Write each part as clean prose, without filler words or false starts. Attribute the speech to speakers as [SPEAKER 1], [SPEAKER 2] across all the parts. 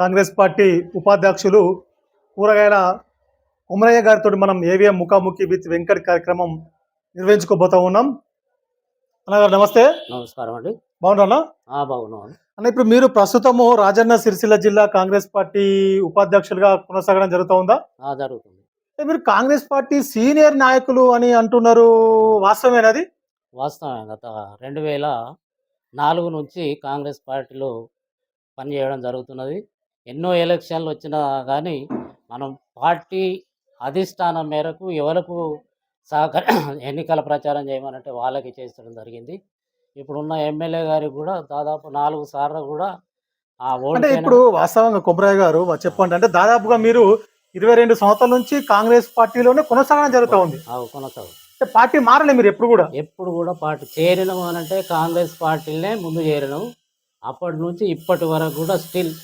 [SPEAKER 1] Congress party ఉపాధ్యక్షులు కూరగాయల కొమరయ్య గారితో మనం ఏవిఎం ముఖాముఖి విత్ వెంకట్ కార్యక్రమం నిర్వహించుకోబోతా ఉన్నాం. అన్నగారు నమస్తే.
[SPEAKER 2] నమస్కారం అండి.
[SPEAKER 1] బాగున్నారా?
[SPEAKER 2] బాగున్నాం
[SPEAKER 1] అన్న, ఇప్పుడు మీరు ప్రస్తుతము రాజన్న సిరిసిల్ల జిల్లా కాంగ్రెస్ పార్టీ ఉపాధ్యక్షులుగా కొనసాగడం జరుగుతూ ఉందా?
[SPEAKER 2] జరుగుతుంది.
[SPEAKER 1] మీరు కాంగ్రెస్ పార్టీ సీనియర్ నాయకులు అని అంటున్నారు, వాస్తవమేనది?
[SPEAKER 2] వాస్తవమే. గత 2004 నుంచి కాంగ్రెస్ పార్టీలో పనిచేయడం జరుగుతున్నది. ఎన్నో ఎలక్షన్లు వచ్చినా కానీ మనం పార్టీ అధిష్టానం మేరకు ఎవరికి ఎన్నికల ప్రచారం చేయమనంటే వాళ్ళకి చేస్తడం జరిగింది. ఇప్పుడున్న ఎమ్మెల్యే గారికి కూడా దాదాపు 4 సార్లు కూడా
[SPEAKER 1] అంటే ఇప్పుడు వాస్తవంగా కొమరయ్య గారు చెప్పండి, అంటే దాదాపుగా మీరు 22 సంవత్సరాల నుంచి కాంగ్రెస్ పార్టీలోనే కొనసాగడం జరుగుతూ ఉంది.
[SPEAKER 2] కొనసాగు
[SPEAKER 1] పార్టీ మారలే మీరు ఎప్పుడు
[SPEAKER 2] కూడా పార్టీ చేరినాము అనంటే కాంగ్రెస్ పార్టీలనే ముందు చేరినాము. అప్పటి నుంచి ఇప్పటి వరకు కూడా స్టిల్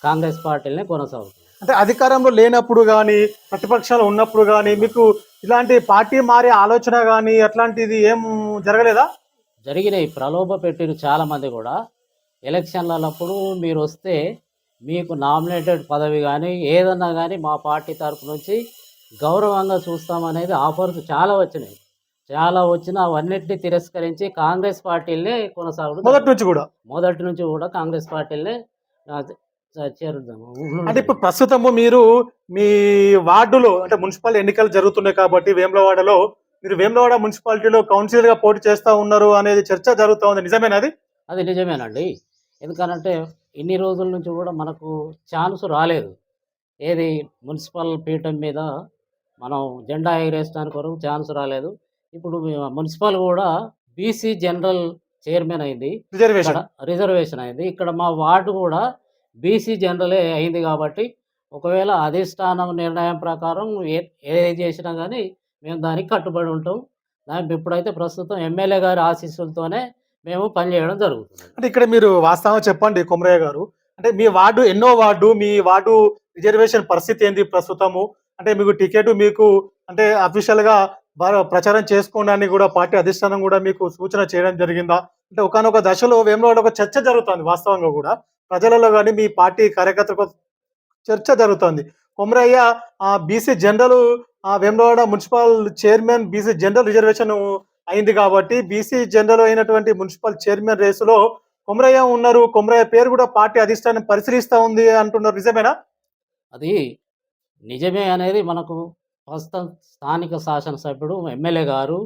[SPEAKER 2] కాంగ్రెస్ పార్టీలనే కొనసాగుతుంది.
[SPEAKER 1] అంటే అధికారంలో లేనప్పుడు కానీ ప్రతిపక్షాలు ఉన్నప్పుడు కానీ మీకు ఇలాంటి పార్టీ మారే ఆలోచన కానీ అట్లాంటిది ఏం జరగలేదా?
[SPEAKER 2] జరిగినాయి. ప్రలోభ పెట్టిన చాలా మంది కూడా ఎలక్షన్లప్పుడు మీరు వస్తే మీకు నామినేటెడ్ పదవి కానీ ఏదన్నా కానీ మా పార్టీ తరపు నుంచి గౌరవంగా చూస్తామనేది ఆఫర్స్ చాలా వచ్చినాయి. చాలా వచ్చిన అవన్నిటిని తిరస్కరించి కాంగ్రెస్ పార్టీలనే కొనసాగడం మొదటి నుంచి కూడా కాంగ్రెస్ పార్టీలనే చేరుదాము.
[SPEAKER 1] అంటే ఇప్పుడు ప్రస్తుతము మీరు మీ వార్డులో అంటే మున్సిపల్ ఎన్నికలు జరుగుతున్నాయి కాబట్టి వేములవాడలో మీరు వేములవాడ మున్సిపాలిటీలో కౌన్సిలర్ గా పోటీ చేస్తా ఉన్నారు అనేది చర్చ జరుగుతూ ఉంది, నిజమేనది?
[SPEAKER 2] అది నిజమేనండి. ఎందుకనంటే ఇన్ని రోజుల నుంచి కూడా మనకు ఛాన్స్ రాలేదు. ఏది మున్సిపల్ పీఠం మీద మనం జెండా ఎగరేయడానికి వరకు ఛాన్స్ రాలేదు. ఇప్పుడు మున్సిపల్ కూడా బీసీ జనరల్ చైర్మన్ అయింది, రిజర్వేషన్ అయింది. ఇక్కడ మా వార్డు కూడా బీసీ జనరలే అయింది. కాబట్టి ఒకవేళ అధిష్టానం నిర్ణయం ప్రకారం ఏది చేసినా కానీ మేము దానికి కట్టుబడి ఉంటాం. దానికి ఇప్పుడైతే ప్రస్తుతం ఎమ్మెల్యే గారి ఆశీస్సులతోనే మేము పనిచేయడం జరుగుతుంది.
[SPEAKER 1] అంటే ఇక్కడ మీరు వాస్తవం చెప్పండి కొమరయ్య గారు, అంటే మీ వార్డు ఎన్నో వార్డు, మీ వార్డు రిజర్వేషన్ పరిస్థితి ఏంది ప్రస్తుతము? అంటే మీకు టికెట్ మీకు అంటే అఫీషియల్ గా ప్రచారం చేసుకోవడానికి కూడా పార్టీ అధిష్టానం కూడా మీకు సూచన చేయడం జరిగిందా? అంటే ఒకనొక దశలో వేములవాడ ఒక చర్చ జరుగుతుంది, వాస్తవంగా కూడా ప్రజలలో కానీ మీ పార్టీ కార్యకర్తలకు చర్చ జరుగుతుంది. Komarayya BC general Vemulawada municipal chairman BC general reservation అయింది కాబట్టి బీసీ జనరల్ అయినటువంటి మున్సిపల్ చైర్మన్ రేసులో కొమరయ్య ఉన్నారు. కొమరయ్య పేరు కూడా పార్టీ అధిష్టానం పరిశీలిస్తూ ఉంది అంటున్నారు, నిజమేనా?
[SPEAKER 2] అది నిజమే అనేది మనకు ప్రస్తుతం స్థానిక శాసనసభ్యుడు ఎమ్మెల్యే గారు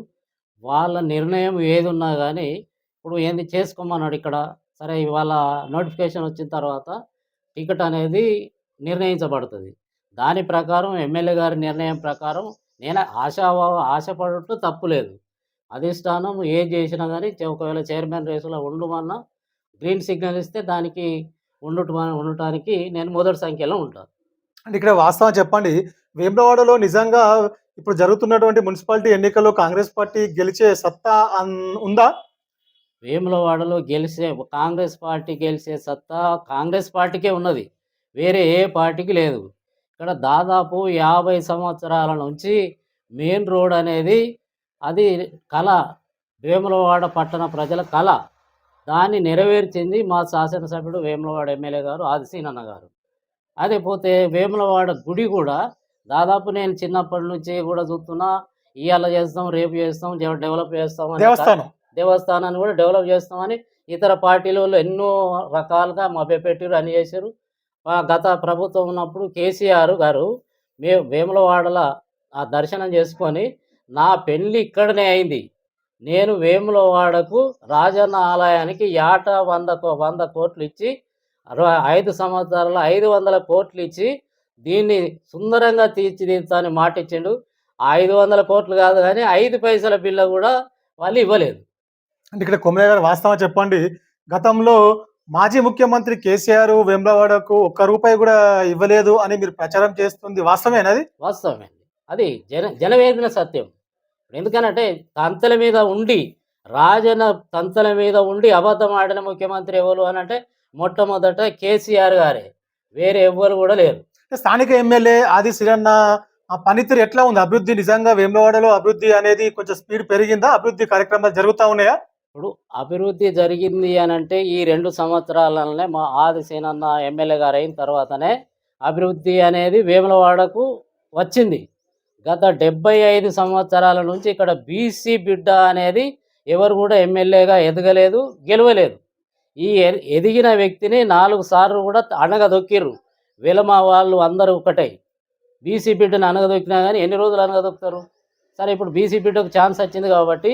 [SPEAKER 2] వాళ్ళ నిర్ణయం ఏది ఉన్నా కానీ ఇప్పుడు ఏంది చేసుకోమన్నాడు ఇక్కడ. సరే, ఇవాళ నోటిఫికేషన్ వచ్చిన తర్వాత టికెట్ అనేది నిర్ణయించబడుతుంది. దాని ప్రకారం ఎమ్మెల్యే గారి నిర్ణయం ప్రకారం నేను ఆశపడటం తప్పు లేదు. అధిష్టానం ఏం చేసినా కానీ ఒకవేళ చైర్మన్ రేసులో ఉండమన్నా గ్రీన్ సిగ్నల్ ఇస్తే దానికి ఉండటానికి నేను మొదటి సంఖ్యలో ఉంటాను.
[SPEAKER 1] అంటే ఇక్కడ వాస్తవం చెప్పండి, వేములవాడలో నిజంగా ఇప్పుడు జరుగుతున్నటువంటి మున్సిపాలిటీ ఎన్నికల్లో కాంగ్రెస్ పార్టీ గెలిచే సత్తా ఉందా?
[SPEAKER 2] వేములవాడలో కాంగ్రెస్ పార్టీ గెలిచే సత్తా కాంగ్రెస్ పార్టీకే ఉన్నది, వేరే ఏ పార్టీకి లేదు. ఇక్కడ దాదాపు 50 సంవత్సరాల నుంచి మెయిన్ రోడ్ అనేది అది కళ, వేములవాడ పట్టణ ప్రజల కళ. దాన్ని నెరవేర్చింది మా శాసనసభ్యుడు వేములవాడ ఎమ్మెల్యే గారు ఆదిశీనన్న గారు. అదే పోతే వేములవాడ గుడి కూడా దాదాపు నేను చిన్నప్పటి నుంచి కూడా చూస్తున్నా, ఇవాళ చేస్తాం, రేపు చేస్తాం, డెవలప్ చేస్తాం, దేవస్థానాన్ని కూడా డెవలప్ చేస్తామని ఇతర పార్టీల వాళ్ళు ఎన్నో రకాలుగా మభ్యపెట్టారు, అని చేశారు. గత ప్రభుత్వం ఉన్నప్పుడు కేసీఆర్ గారు వేములవాడల ఆ దర్శనం చేసుకొని నా పెళ్ళి ఇక్కడనే అయింది, నేను వేములవాడకు రాజన్న ఆలయానికి ఏటా 100 కోట్లు ఇచ్చి 5 సంవత్సరాల 500 కోట్లు ఇచ్చి దీన్ని సుందరంగా తీర్చిదిద్దామని మాట ఇచ్చిండు. 500 కోట్లు కాదు కానీ 5 పైసల బిల్ల కూడా వాళ్ళు ఇవ్వలేదు.
[SPEAKER 1] అంటే ఇక్కడ కొమరయ్య గారు వాస్తవం చెప్పండి, గతంలో మాజీ ముఖ్యమంత్రి కేసీఆర్ వేములవాడకు ₹1 కూడా ఇవ్వలేదు అని మీరు ప్రచారం చేస్తుంది, వాస్తవేనది?
[SPEAKER 2] వాస్తవమే, అది జనవేదన సత్యం. ఎందుకనంటే తంతల మీద ఉండి తంతల మీద ఉండి అబద్ధం ఆడిన ముఖ్యమంత్రి ఎవరు అని అంటే మొట్టమొదట కేసీఆర్ గారే, వేరే ఎవ్వరు కూడా లేరు.
[SPEAKER 1] స్థానిక ఎమ్మెల్యే ఆది శ్రీరన్న పనితీరు ఎట్లా ఉంది? అభివృద్ధి నిజంగా వేములవాడలో అభివృద్ధి అనేది కొంచెం స్పీడ్ పెరిగిందా? అభివృద్ధి కార్యక్రమాలు జరుగుతూ ఉన్నాయా?
[SPEAKER 2] ఇప్పుడు అభివృద్ధి జరిగింది అనంటే ఈ 2 సంవత్సరాలనే మా ఆదిసేనన్న ఎమ్మెల్యే గారు అయిన తర్వాతనే అభివృద్ధి అనేది వేములవాడకు వచ్చింది. గత 75 సంవత్సరాల నుంచి ఇక్కడ బీసీ బిడ్డ అనేది ఎవరు కూడా ఎమ్మెల్యేగా ఎదగలేదు, గెలవలేదు. ఈ ఎదిగిన వ్యక్తిని 4 సార్లు కూడా అణగదొక్కిర్రు. వెలమ వాళ్ళు అందరూ ఒకటే. బీసీ బిడ్డను అణగదొక్కినా కానీ ఎన్ని రోజులు అణగదొక్కుతారు? సరే ఇప్పుడు బీసీ బిడ్డకు ఛాన్స్ వచ్చింది కాబట్టి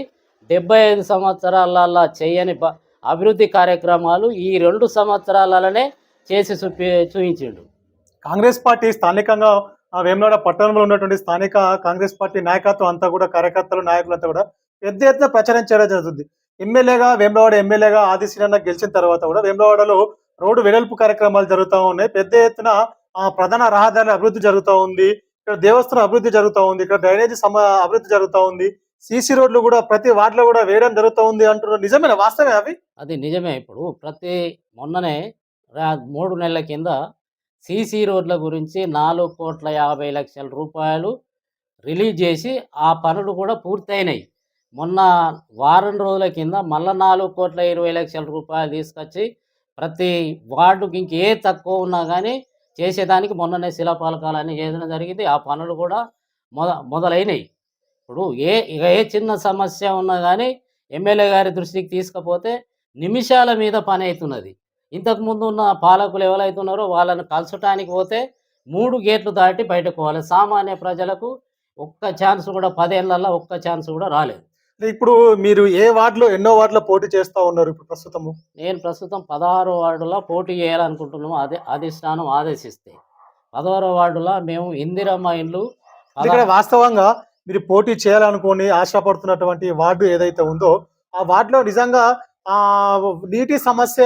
[SPEAKER 2] 75 సంవత్సరాలల్లా చేయని అభివృద్ధి కార్యక్రమాలు ఈ 2 సంవత్సరాలనే చేసి చూయించిండు.
[SPEAKER 1] కాంగ్రెస్ పార్టీ స్థానికంగా వేములవాడ పట్టణంలో ఉన్నటువంటి స్థానిక కాంగ్రెస్ పార్టీ నాయకత్వం అంతా కూడా కార్యకర్తలు నాయకులంతా కూడా పెద్ద ఎత్తున ప్రచారం చేయడం జరుగుతుంది. వేములవాడ ఎమ్మెల్యేగా ఆదిశీలన్న గెలిచిన తర్వాత కూడా వేములవాడలో రోడ్డు వెడల్పు కార్యక్రమాలు జరుగుతూ ఉన్నాయి. పెద్ద ఎత్తున ప్రధాన రహదారుల అభివృద్ధి జరుగుతూ ఉంది. ఇక్కడ దేవస్థానం అభివృద్ధి జరుగుతూ ఉంది. ఇక్కడ డ్రైనేజీ అభివృద్ధి జరుగుతూ ఉంది. సీసీ రోడ్లు కూడా ప్రతి వార్డులో కూడా వేయడం జరుగుతూ ఉంది అంటున్నారు. నిజమేనా? వాస్తవమే అవి?
[SPEAKER 2] అది నిజమే. ఇప్పుడు మొన్ననే 3 నెలల కింద సీసీ రోడ్ల గురించి 4,50,00,000 రూపాయలు రిలీజ్ చేసి ఆ పనులు కూడా పూర్తయినాయి. మొన్న వారం రోజుల కింద మళ్ళా 4,20,00,000 రూపాయలు తీసుకొచ్చి ప్రతి వార్డుకి ఇంకే తక్కువ ఉన్నా కానీ చేసేదానికి మొన్ననే శిలాఫలకాలన్నీ చేయడం జరిగింది. ఆ పనులు కూడా మొదలైనయి. ఇప్పుడు ఏ చిన్న సమస్య ఉన్నా కానీ ఎమ్మెల్యే గారి దృష్టికి తీసుకపోతే నిమిషాల మీద పని అవుతున్నది. ఇంతకుముందు ఉన్న పాలకులు ఎవరైతున్నారో వాళ్ళని కలసటానికి పోతే 3 గేట్లు దాటి బయటకు పోవాలి. సామాన్య ప్రజలకు ఒక్క ఛాన్స్ కూడా 10 ఏళ్లలో ఒక్క ఛాన్స్ కూడా రాలేదు.
[SPEAKER 1] ఇప్పుడు మీరు ఎన్నో వార్డులో పోటీ చేస్తా ఉన్నారు ఇప్పుడు ప్రస్తుతము?
[SPEAKER 2] నేను ప్రస్తుతం 16వ వార్డులో పోటీ చేయాలనుకుంటున్నాము. అధిష్టానం ఆదేశిస్తే 16వ వార్డులో మేము ఇందిరమ్మ ఇండ్లు
[SPEAKER 1] ఇక్కడ వాస్తవంగా మీరు పోటీ చేయాలనుకుని ఆశపడుతున్నటువంటి వార్డు ఏదైతే ఉందో ఆ వార్డులో నిజంగా నీటి సమస్య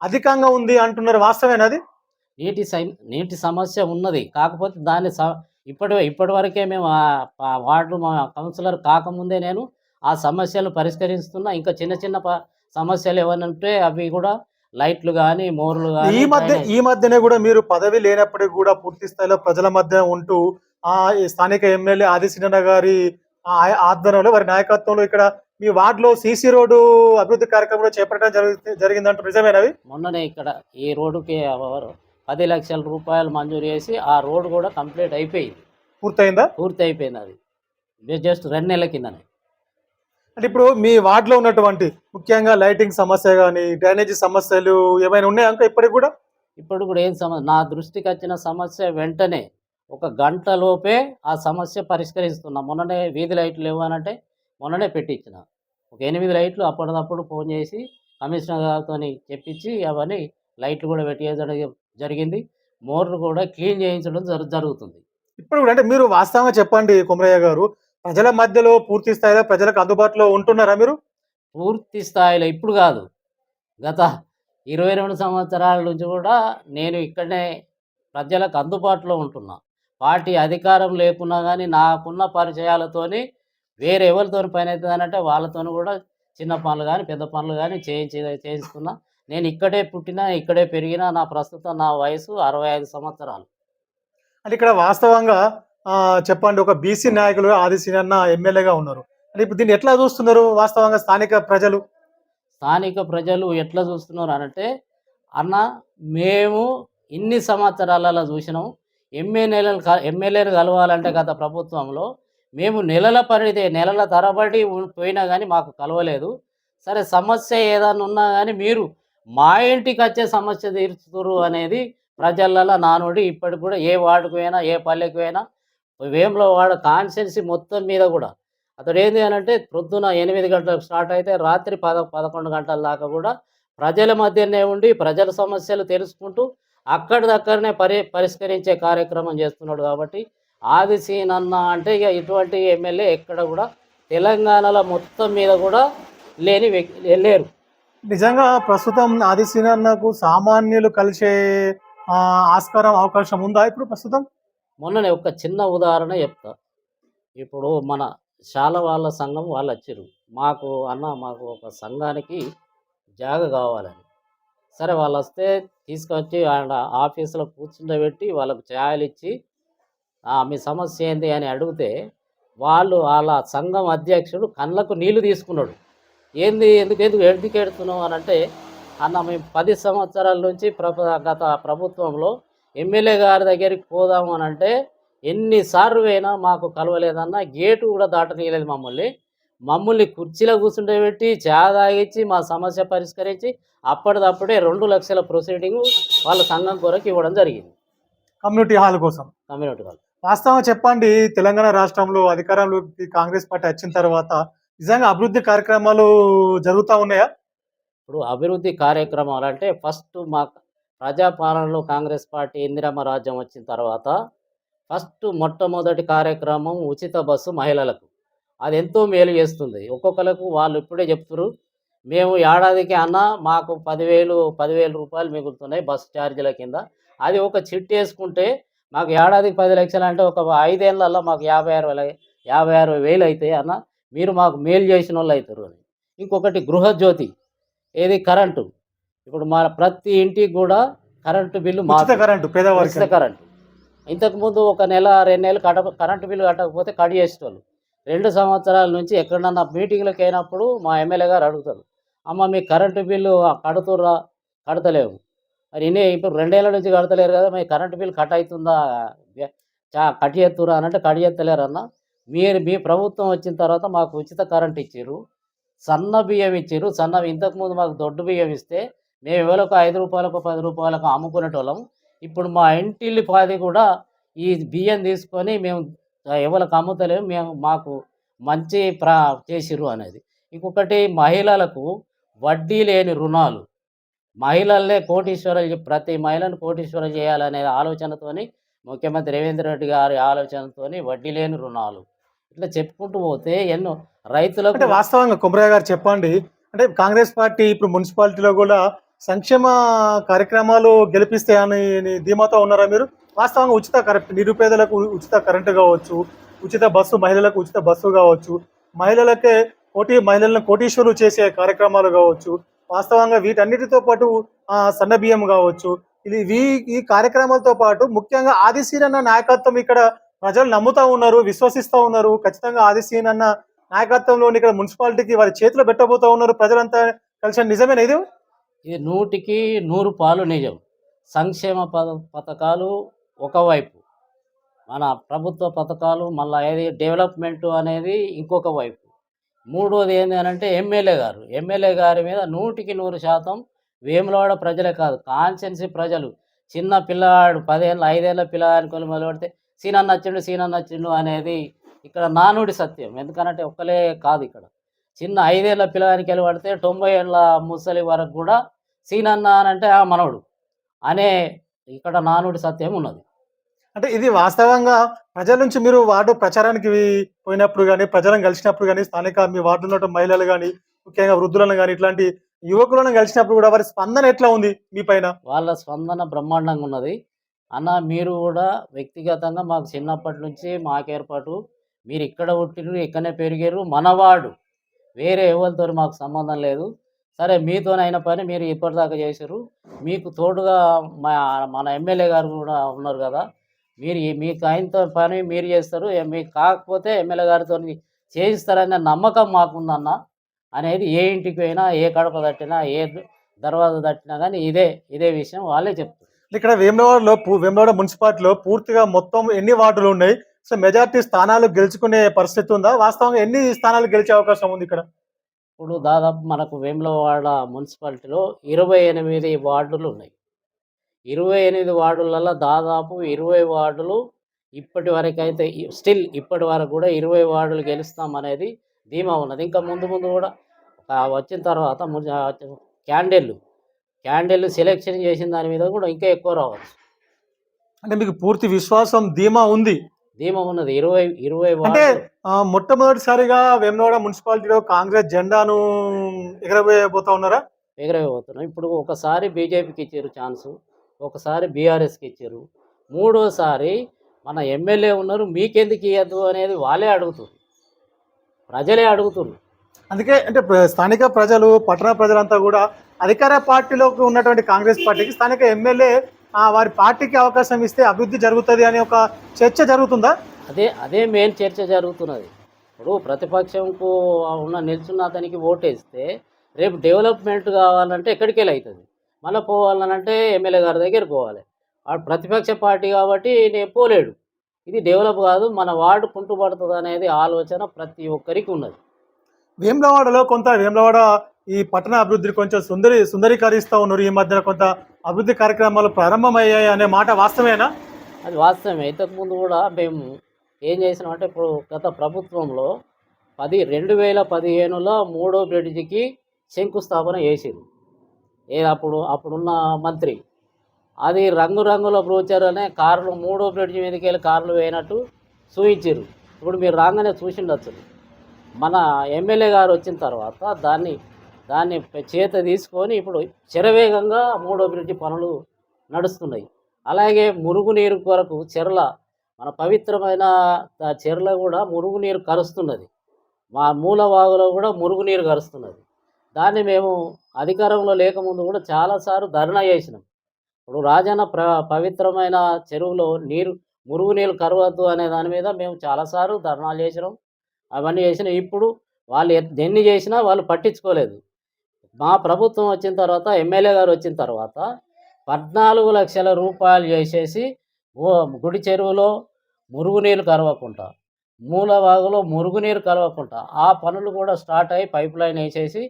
[SPEAKER 1] అధికంగా ఉంది అంటున్నారు. వాస్తవేనది?
[SPEAKER 2] నీటి సమస్య ఉన్నది. కాకపోతే దాన్ని ఇప్పటి వరకే మేము వార్డు మా కౌన్సిలర్ కాకముందే నేను ఆ సమస్యలు పరిష్కరిస్తున్నా. ఇంకా చిన్న చిన్న సమస్యలు ఏమైనా ఉంటే అవి కూడా లైట్లు కానీ మోర్లు కానీ
[SPEAKER 1] ఈ మధ్యనే కూడా మీరు పదవి లేనప్పటికీ కూడా పూర్తి స్థాయిలో ప్రజల మధ్య ఉంటూ స్థానిక ఎమ్మెల్యే ఆదిశీలన్న గారి ఆధ్వర్యంలో వారి నాయకత్వంలో ఇక్కడ మీ వార్డులో సీసీ రోడ్డు అభివృద్ధి కార్యక్రమం చేపట్టడం జరిగిందంటూ నిజమేనవి?
[SPEAKER 2] మొన్ననే ఇక్కడ ఈ రోడ్డుకి 10 లక్షల రూపాయలు మంజూరు చేసి ఆ రోడ్డు కూడా కంప్లీట్ అయిపోయింది.
[SPEAKER 1] పూర్తయిందా?
[SPEAKER 2] పూర్తి అయిపోయింది. అది జస్ట్ 2 నెలల కిందనే.
[SPEAKER 1] అంటే ఇప్పుడు మీ వార్డులో ఉన్నటువంటి ముఖ్యంగా లైటింగ్ సమస్య కానీ డ్రైనేజీ సమస్యలు ఏమైనా ఉన్నాయా ఇంకా ఇప్పటికి కూడా?
[SPEAKER 2] ఇప్పుడు కూడా ఏం నా దృష్టికి వచ్చిన సమస్య వెంటనే 1 గంట లోపే ఆ సమస్య పరిష్కరిస్తున్నా. మొన్ననే వీధి లైట్లు లేవనంటే మొన్ననే పెట్టించిన. ఒక 8 లైట్లు అప్పటిదప్పుడు ఫోన్ చేసి కమిషనర్ గారితో చెప్పించి అవన్నీ లైట్లు కూడా పెట్టించడం జరిగింది. మోటార్ కూడా క్లీన్ చేయించడం జరుగుతుంది.
[SPEAKER 1] ఇప్పుడు కూడా అంటే మీరు వాస్తవంగా చెప్పండి కొమరయ్య గారు, ప్రజల మధ్యలో పూర్తి స్థాయిలో ప్రజలకు అందుబాటులో ఉంటున్నారా మీరు?
[SPEAKER 2] పూర్తి స్థాయిలో ఇప్పుడు కాదు, గత 22 సంవత్సరాల నుంచి కూడా నేను ఇక్కడనే ప్రజలకు అందుబాటులో ఉంటున్నా. పార్టీ అధికారం లేకున్నా కానీ నాకున్న పరిచయాలతోని వేరే ఎవరితో పని అవుతుందనంటే వాళ్ళతో కూడా చిన్న పనులు కానీ పెద్ద పనులు కానీ చేయిస్తున్నా. నేను ఇక్కడే పుట్టినా ఇక్కడే పెరిగినా. నా వయసు 65 సంవత్సరాలు.
[SPEAKER 1] అంటే ఇక్కడ వాస్తవంగా చెప్పండి, ఒక బీసీ నాయకులు ఆదిశీలన్న ఎమ్మెల్యేగా ఉన్నారు. అంటే ఇప్పుడు దీన్ని ఎట్లా చూస్తున్నారు వాస్తవంగా స్థానిక ప్రజలు?
[SPEAKER 2] స్థానిక ప్రజలు ఎట్లా చూస్తున్నారు అనంటే, అన్న మేము ఇన్ని సంవత్సరాలలో చూసినాం. ఎమ్మెల్యేలు కలవాలంటే గత ప్రభుత్వంలో మేము నెలల తరబడి పోయినా కానీ మాకు కలవలేదు. సరే సమస్య ఏదన్నా ఉన్నా కానీ మీరు మా ఇంటికి వచ్చే సమస్య తీర్చుతురు అనేది ప్రజలలో నానుడి. ఇప్పటికి కూడా ఏ వార్డుకు పోయినా ఏ పల్లెకి పోయినా వేములవాడ కాన్స్టిట్యున్సీ మొత్తం మీద కూడా అతడు ఏంది అనంటే పొద్దున 8 గంటలకు స్టార్ట్ అయితే రాత్రి 11 గంటల దాకా కూడా ప్రజల మధ్యనే ఉండి ప్రజల సమస్యలు తెలుసుకుంటూ అక్కడిదక్కడనే పరిష్కరించే కార్యక్రమం చేస్తున్నాడు. కాబట్టి ఆదిశీలన్న అంటే ఇక ఇటువంటి ఎమ్మెల్యే ఎక్కడ కూడా తెలంగాణలో మొత్తం మీద కూడా లేరు.
[SPEAKER 1] నిజంగా ప్రస్తుతం ఆదిశీలన్నకు సామాన్యులు కలిసే అవకాశం ఉందా ఇప్పుడు ప్రస్తుతం?
[SPEAKER 2] మొన్ననే ఒక చిన్న ఉదాహరణ చెప్తా. ఇప్పుడు మన శాలవాళ్ళ సంఘం వాళ్ళు వచ్చారు. మాకు ఒక సంఘానికి జాగ కావాలని. సరే వాళ్ళు వస్తే తీసుకొచ్చి ఆఫీసులో కూర్చుండబెట్టి వాళ్ళకు ఛాయలు ఇచ్చి మీ సమస్య ఏంటి అని అడిగితే వాళ్ళ సంఘం అధ్యక్షుడు కళ్ళకు నీళ్లు తీసుకున్నాడు. ఏంది ఎందుకు ఎడుతున్నావు అని అంటే, అన్న మేము 10 సంవత్సరాల నుంచి గత ప్రభుత్వంలో ఎమ్మెల్యే గారి దగ్గరికి పోదాము అని అంటే ఎన్నిసార్లు పోయినా మాకు కలవలేదన్న, గేటు కూడా దాటనీయలేదు మమ్మల్ని కుర్చీలో కూర్చుండబెట్టి చాయ్ తాగిచ్చి మా సమస్య పరిష్కరించి అప్పటిదప్పుడే 2 లక్షల ప్రొసీడింగ్ వాళ్ళ సంఘం కొరకు ఇవ్వడం జరిగింది.
[SPEAKER 1] కమ్యూనిటీ హాల్ కోసం.
[SPEAKER 2] కమ్యూనిటీ వాళ్ళు
[SPEAKER 1] వాస్తవం చెప్పండి, తెలంగాణ రాష్ట్రంలో అధికారంలోకి కాంగ్రెస్ పార్టీ వచ్చిన తర్వాత నిజంగా అభివృద్ధి కార్యక్రమాలు జరుగుతా ఉన్నాయా?
[SPEAKER 2] ఇప్పుడు అభివృద్ధి కార్యక్రమాలు అంటే ఫస్ట్ మా ప్రజాపాలనలో కాంగ్రెస్ పార్టీ ఇందిరమ్మ రాజ్యం వచ్చిన తర్వాత మొట్టమొదటి కార్యక్రమం ఉచిత బస్సు మహిళలకు. అది ఎంతో మేలు చేస్తుంది. ఒక్కొక్కరికి వాళ్ళు ఇప్పుడే చెప్తున్నారు, మేము ఏడాదికి అన్న మాకు 10,000 రూపాయలు మిగులుతున్నాయి బస్సు ఛార్జీల కింద. అది ఒక చిట్టు వేసుకుంటే మాకు ఏడాదికి 10 లక్షలు అంటే ఒక 5 ఏళ్ళల్లో మాకు 50,000 అవుతాయి అన్న, మీరు మాకు మేలు చేసిన వాళ్ళు అవుతారు అని. ఇంకొకటి గృహజ్యోతి, ఏది కరెంటు. ఇప్పుడు మన ప్రతి ఇంటికి కూడా కరెంటు బిల్లు
[SPEAKER 1] ఉచిత కరెంటు పేదవారికి.
[SPEAKER 2] ఉచిత కరెంటు. ఇంతకుముందు ఒక నెల 2 నెలలు కరెంటు బిల్లు కట్టకపోతే కట్ చేసేటోళ్ళు. 2 సంవత్సరాల నుంచి ఎక్కడన్నా మీటింగ్లకు అయినప్పుడు మా ఎమ్మెల్యే గారు అడుగుతారు, అమ్మ మీ కరెంటు బిల్లు కడుతుర్రా? కడతలేము. మరి ఇప్పుడు 2 ఏళ్ళ నుంచి కడతలేరు కదా, మీ కరెంటు బిల్లు కట్ అవుతుందా, కట్ చేస్తురా అని అంటే కట్ చేస్తలేరన్న. మీ ప్రభుత్వం వచ్చిన తర్వాత మాకు ఉచిత కరెంట్ ఇచ్చారు, సన్న బియ్యం ఇచ్చారు. ఇంతకుముందు మాకు దొడ్డు బియ్యం ఇస్తే మేము ఎవరికి 5 రూపాయలకు 10 రూపాయలకు అమ్ముకునేటోళ్ళం. ఇప్పుడు మా ఇంటిల్లి పాది కూడా ఈ బియ్యం తీసుకొని మేము ఎవరికి అమ్ముతలేము, మాకు మంచి చేసిర్రు అనేది. ఇంకొకటి మహిళలకు వడ్డీ లేని రుణాలు. మహిళలనే కోటీశ్వరులు, ప్రతి మహిళను కోటీశ్వరులు చేయాలనే ఆలోచనతోని ముఖ్యమంత్రి రేవంత్ రెడ్డి గారి ఆలోచనతోని వడ్డీ లేని రుణాలు. ఇట్లా చెప్పుకుంటూ పోతే ఎన్నో రైతులకు.
[SPEAKER 1] అంటే వాస్తవంగా కుమరయ్య గారు చెప్పండి, అంటే కాంగ్రెస్ పార్టీ ఇప్పుడు మున్సిపాలిటీలో కూడా సంక్షేమ కార్యక్రమాలు గెలిపిస్తాయని ధీమాతో ఉన్నారా మీరు? వాస్తవంగా ఉచిత కరెంట్, నిరుపేదలకు ఉచిత కరెంటు కావచ్చు, ఉచిత బస్సు, మహిళలకు ఉచిత బస్సు కావచ్చు, మహిళలను కోటీశ్వరులు చేసే కార్యక్రమాలు కావచ్చు, వాస్తవంగా వీటన్నిటితో పాటు సన్న బియ్యం కావచ్చు, ఈ కార్యక్రమాలతో పాటు ముఖ్యంగా ఆదిశీన్ అన్న నాయకత్వం ఇక్కడ ప్రజలు నమ్ముతా ఉన్నారు, విశ్వసిస్తూ ఉన్నారు. ఖచ్చితంగా ఆదిశీన్ అన్న నాయకత్వంలో ఇక్కడ మున్సిపాలిటీకి వారి చేతిలో పెట్టబోతా ఉన్నారు ప్రజలంతా కలిసి. నిజమేనా ఇది?
[SPEAKER 2] ఇది 100కి 100 పాలు నిజం. సంక్షేమ పథకాలు ఒకవైపు, మన ప్రభుత్వ పథకాలు, మళ్ళీ ఏది డెవలప్మెంట్ అనేది ఇంకొక వైపు. మూడోది ఏంటి అని అంటే ఎమ్మెల్యే గారి మీద 100కి 100% వేములవాడ ప్రజలే కాదు, కాన్స్టిట్యున్సీ ప్రజలు. చిన్న పిల్లవాడు 5 ఏళ్ళ పిల్లవాడిని కొలు మొదలుపెడితే సీనన్న వచ్చిండు అనేది ఇక్కడ నానుడి సత్యం. ఎందుకనంటే ఒక్కలే కాదు, ఇక్కడ చిన్న 5 ఏళ్ళ పిల్లవానికి వెళ్ళి పడితే 90 ఏళ్ళ ముసలి వరకు కూడా సీనన్న అని అంటే ఆ మనవడు అనే ఇక్కడ నానుడి సత్యం ఉన్నది.
[SPEAKER 1] అంటే ఇది వాస్తవంగా ప్రజల నుంచి మీరు వార్డు ప్రచారానికి పోయినప్పుడు కానీ, ప్రజలను కలిసినప్పుడు కానీ, స్థానిక మీ వార్డు ఉన్న మహిళలు కానీ, ముఖ్యంగా వృద్ధులను కానీ, ఇట్లాంటి యువకులను కలిసినప్పుడు కూడా వారి స్పందన ఎట్లా ఉంది మీ పైన?
[SPEAKER 2] వాళ్ళ స్పందన బ్రహ్మాండంగా ఉన్నది. అన్న మీరు కూడా వ్యక్తిగతంగా మాకు చిన్నప్పటి నుంచి మాకేర్పాటు, మీరు ఇక్కడ పుట్టిరు, ఇక్కడనే పెరిగారు, మనవాడు, వేరే ఎవరితో మాకు సంబంధం లేదు. సరే మీతోనైన పని మీరు ఇప్పటిదాకా చేశారు, మీకు తోడుగా మన ఎమ్మెల్యే గారు కూడా ఉన్నారు కదా, మీకు ఆయనతో పని మీరు చేస్తారు, మీకు కాకపోతే ఎమ్మెల్యే గారితో చేయిస్తారనే నమ్మకం మాకుందన్న అనేది. ఏ ఇంటికి పోయినా, ఏ కడప తట్టినా, ఏ దర్వాజా తట్టినా కానీ ఇదే విషయం వాళ్ళే చెప్తారు.
[SPEAKER 1] ఇక్కడ వేములవాడ మున్సిపాలిటీలో పూర్తిగా మొత్తం ఎన్ని వార్డులు ఉన్నాయి? సో మెజార్టీ స్థానాలు గెలుచుకునే పరిస్థితి ఉందా? వాస్తవంగా ఎన్ని స్థానాలు గెలిచే అవకాశం ఉంది ఇక్కడ?
[SPEAKER 2] ఇప్పుడు దాదాపు మనకు వేములవాడ మున్సిపాలిటీలో 28 వార్డులు ఉన్నాయి. 28 వార్డులలో దాదాపు 20 వార్డులు ఇప్పటి వరకు అయితే ఇప్పటి వరకు కూడా 20 వార్డులు గెలుస్తాం అనేది ధీమా ఉన్నది. ఇంకా ముందు కూడా వచ్చిన తర్వాత క్యాండిల్ సెలెక్షన్ చేసిన దాని మీద కూడా ఇంకా ఎక్కువ రావచ్చు.
[SPEAKER 1] అంటే మీకు పూర్తి విశ్వాసం, ధీమా ఉంది?
[SPEAKER 2] ధీమా ఉన్నది. 20
[SPEAKER 1] అంటే మొట్టమొదటిసారిగా వేములవాడ మున్సిపాలిటీలో కాంగ్రెస్ జెండాను ఎగరవేయబోతా ఉన్నారా?
[SPEAKER 2] ఎగరవేయబోతున్నాం. ఇప్పుడు ఒకసారి బీజేపీకి ఇచ్చారు ఛాన్సు, ఒకసారి బీఆర్ఎస్కి ఇచ్చారు, మూడోసారి మన ఎమ్మెల్యే ఉన్నారు, మీకెందుకు ఇవ్వద్దు అనేది వాళ్ళే అడుగుతారు, ప్రజలే అడుగుతున్నారు.
[SPEAKER 1] అందుకే అంటే స్థానిక ప్రజలు, పట్టణ ప్రజలంతా కూడా అధికార పార్టీలోకి ఉన్నటువంటి కాంగ్రెస్ పార్టీకి స్థానిక ఎమ్మెల్యే వారి పార్టీకి అవకాశం ఇస్తే అభివృద్ధి జరుగుతుంది అనే ఒక చర్చ జరుగుతుందా?
[SPEAKER 2] అదే మెయిన్ చర్చ జరుగుతున్నది. ఇప్పుడు ప్రతిపక్షంకు ఉన్న నిల్చున్న అతనికి ఓటేస్తే రేపు డెవలప్మెంట్ కావాలంటే ఎక్కడికెళ్ళి అవుతుంది. మళ్ళీ పోవాలనంటే ఎమ్మెల్యే గారి దగ్గరికి పోవాలి. వాడు ప్రతిపక్ష పార్టీ కాబట్టి నేను పోలేడు. ఇది డెవలప్ కాదు, మన వార్డు కుంటుపడుతుంది అనేది ఆలోచన ప్రతి ఒక్కరికి ఉన్నది.
[SPEAKER 1] వేములవాడలో కొంత వేములవాడ ఈ పట్టణ అభివృద్ధి కొంచెం సుందరీకరిస్తా ఉన్నారు. ఈ మధ్యన కొంత అభివృద్ధి కార్యక్రమాలు ప్రారంభమయ్యాయి అనే మాట వాస్తవేనా?
[SPEAKER 2] అది వాస్తవమే. ఇంతకుముందు కూడా మేము ఏం చేసినామంటే ఇప్పుడు గత ప్రభుత్వంలో 2015లో 3వ బ్రిడ్జికి శంకుస్థాపన చేసిర్రు. అప్పుడున్న మంత్రి అది రంగురంగుల బ్రోచర్ అనే కార్లు 3వ బ్రిడ్జి మీదకి వెళ్ళి కార్లు వేయనట్టు చూయించారు. ఇప్పుడు మీరు రాగానే చూసిండొచ్చు. మన ఎమ్మెల్యే గారు వచ్చిన తర్వాత దాన్ని చేత తీసుకొని ఇప్పుడు శరవేగంగా 3వ బ్రిడ్జి పనులు నడుస్తున్నాయి. అలాగే మురుగునీరు కొరకు మన పవిత్రమైన చెర్ల కూడా మురుగునీరు కరుస్తున్నది. మా మూలవాగులో కూడా మురుగునీరు కరుస్తున్నది. దాన్ని మేము అధికారంలో లేకముందు కూడా చాలాసార్లు ధర్నా చేసినాం. ఇప్పుడు రాజన్న పవిత్రమైన చెరువులో మురుగునీరు కరవద్దు అనే దాని మీద మేము చాలాసార్లు ధర్నాలు చేసినాం. అవన్నీ చేసినాం. ఇప్పుడు వాళ్ళు ఎన్ని చేసినా వాళ్ళు పట్టించుకోలేదు. మా ప్రభుత్వం వచ్చిన తర్వాత ఎమ్మెల్యే గారు వచ్చిన తర్వాత 14 లక్షల రూపాయలు చేసేసి గుడి చెరువులో మురుగునీరు కరవకుండా, మూలవాగులో మురుగునీరు కలవకుండా ఆ పనులు కూడా స్టార్ట్ అయ్యి పైప్ లైన్ వేసేసి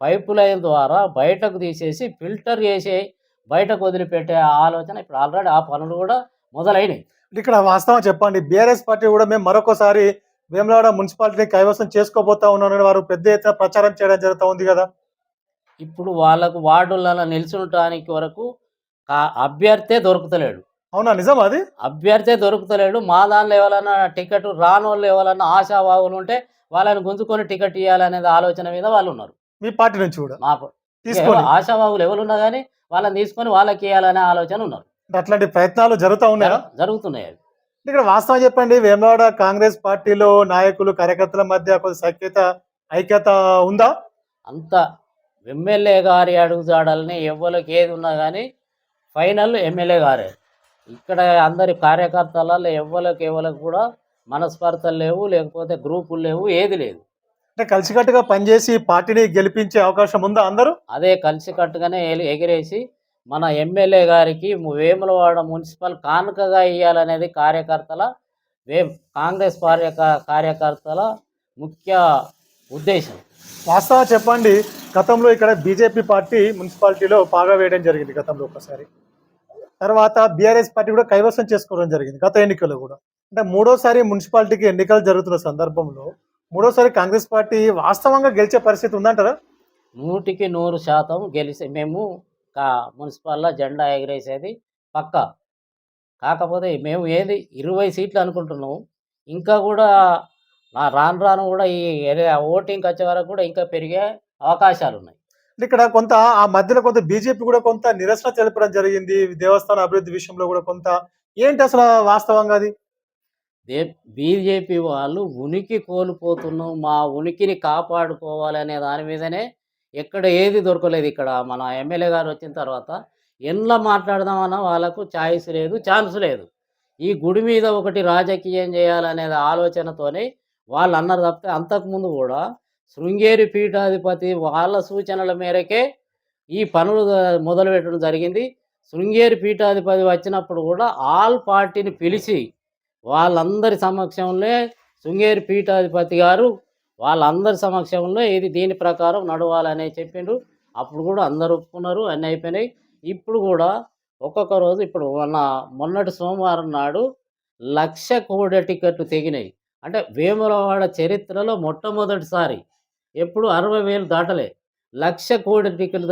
[SPEAKER 2] పైప్ లైన్ ద్వారా బయటకు తీసేసి ఫిల్టర్ చేసి బయటకు వదిలిపెట్టే ఆలోచన ఇప్పుడు ఆల్రెడీ ఆ పనులు కూడా మొదలైనవి.
[SPEAKER 1] ఇక్కడ వాస్తవం చెప్పండి, బీఆర్ఎస్ పార్టీ కూడా మేము మరొకసారి వేములవాడ మున్సిపాలిటీని కైవసం చేసుకోబోతా ఉన్నారని వారు పెద్ద ఎత్తున ప్రచారం చేయడం జరుగుతూ ఉంది కదా.
[SPEAKER 2] ఇప్పుడు వాళ్ళకు వార్డులలో నిల్చుంటానికి వరకు అభ్యర్థే దొరుకుతలేడు.
[SPEAKER 1] అవునా, నిజం అది?
[SPEAKER 2] అభ్యర్థే దొరుకుతలేడు. మా దానిలో ఎవరన్నా టికెట్ రాని వాళ్ళు ఎవరన్నా ఆశావాహులు ఉంటే వాళ్ళని గుంజుకొని టికెట్ ఇవ్వాలనేది ఆలోచన మీద వాళ్ళు ఉన్నారు.
[SPEAKER 1] మీ పార్టీ నుంచి కూడా
[SPEAKER 2] మా
[SPEAKER 1] తీసుకొని
[SPEAKER 2] ఆశావాహులు ఎవరున్నా కానీ వాళ్ళని తీసుకొని వాళ్ళకి ఇవ్వాలనే ఆలోచన ఉన్నారు.
[SPEAKER 1] అట్లాంటి ప్రయత్నాలు జరుగుతూ ఉన్నాయా?
[SPEAKER 2] జరుగుతున్నాయి. అవి
[SPEAKER 1] ఇక్కడ వాస్తవం చెప్పండి, వేములవాడ కాంగ్రెస్ పార్టీలో నాయకులు కార్యకర్తల మధ్య కొంత ఐక్యత ఉందా?
[SPEAKER 2] అంత ఎమ్మెల్యే గారి అడుగుజాడల్ని ఎవరికి ఏది ఉన్నా కానీ ఫైనల్ ఎమ్మెల్యే గారే. ఇక్కడ అందరి కార్యకర్తలలో ఎవరికి కూడా మనస్పర్ధలు లేవు, లేకపోతే గ్రూపులు లేవు, ఏది లేదు.
[SPEAKER 1] అంటే కలిసికట్టుగా పనిచేసి పార్టీని గెలిపించే అవకాశం ఉందా అందరూ?
[SPEAKER 2] అదే కలిసికట్టుగానే ఎగిరేసి మన ఎమ్మెల్యే గారికి వేములవాడ మున్సిపల్ కానుకగా ఇవ్వాలనేది కాంగ్రెస్ కార్యకర్తల ముఖ్య ఉద్దేశం.
[SPEAKER 1] వాస్తవం చెప్పండి, గతంలో ఇక్కడ బీజేపీ పార్టీ మున్సిపాలిటీలో పాగా వేయడం జరిగింది గతంలో ఒకసారి. తర్వాత బీఆర్ఎస్ పార్టీ కూడా కైవసం చేసుకోవడం జరిగింది గత ఎన్నికల్లో కూడా. అంటే మూడోసారి మున్సిపాలిటీకి ఎన్నికలు జరుగుతున్న సందర్భంలో మూడోసారి కాంగ్రెస్ పార్టీ వాస్తవంగా గెలిచే పరిస్థితి ఉందంటారా?
[SPEAKER 2] 100% గెలిచి మేము మున్సిపల్లో జెండా ఎగిరేసేది పక్కా. కాకపోతే మేము 20 సీట్లు అనుకుంటున్నాము. ఇంకా కూడా రాను కూడా ఈ ఓటింగ్కి వచ్చే వరకు కూడా ఇంకా పెరిగే అవకాశాలు ఉన్నాయి.
[SPEAKER 1] ఇక్కడ కొంత ఆ మధ్యలో కొంత బీజేపీ కూడా కొంత నిరసన తెలపడం జరిగింది దేవస్థాన అభివృద్ధి విషయంలో కూడా కొంత. ఏంటి అసలు వాస్తవంగా అది?
[SPEAKER 2] బీజేపీ వాళ్ళు ఉనికి కోల్పోతున్నాం, మా ఉనికిని కాపాడుకోవాలనే దాని మీదనే ఎక్కడ ఏది దొరకలేదు. ఇక్కడ మన ఎమ్మెల్యే గారు వచ్చిన తర్వాత ఎట్లా మాట్లాడదామన్నా వాళ్ళకు ఛాయిస్ లేదు, ఛాన్స్ లేదు. ఈ గుడి మీద ఒకటి రాజకీయం చేయాలనేది ఆలోచనతోనే వాళ్ళు అన్నారు తప్పితే అంతకుముందు కూడా శృంగేరి పీఠాధిపతి వాళ్ళ సూచనల మేరకే ఈ పనులు మొదలుపెట్టడం జరిగింది. శృంగేరి పీఠాధిపతి వచ్చినప్పుడు కూడా ఆల్ పార్టీని పిలిచి వాళ్ళందరి సమక్షంలో శృంగేరి పీఠాధిపతి గారు వాళ్ళందరి సమక్షంలో దీని ప్రకారం నడవాలని చెప్పిండ్రు. అప్పుడు కూడా అందరు ఒప్పుకున్నారు, అన్నీ అయిపోయినాయి. ఇప్పుడు కూడా ఒక్కొక్క రోజు ఇప్పుడు మొన్నటి సోమవారం నాడు 1,00,000 కోడి టికెట్లు తెగినాయి. అంటే వేములవాడ చరిత్రలో మొట్టమొదటిసారి ఎప్పుడు 60,000 దాటలే 1,00,000 కోడి టికెట్లు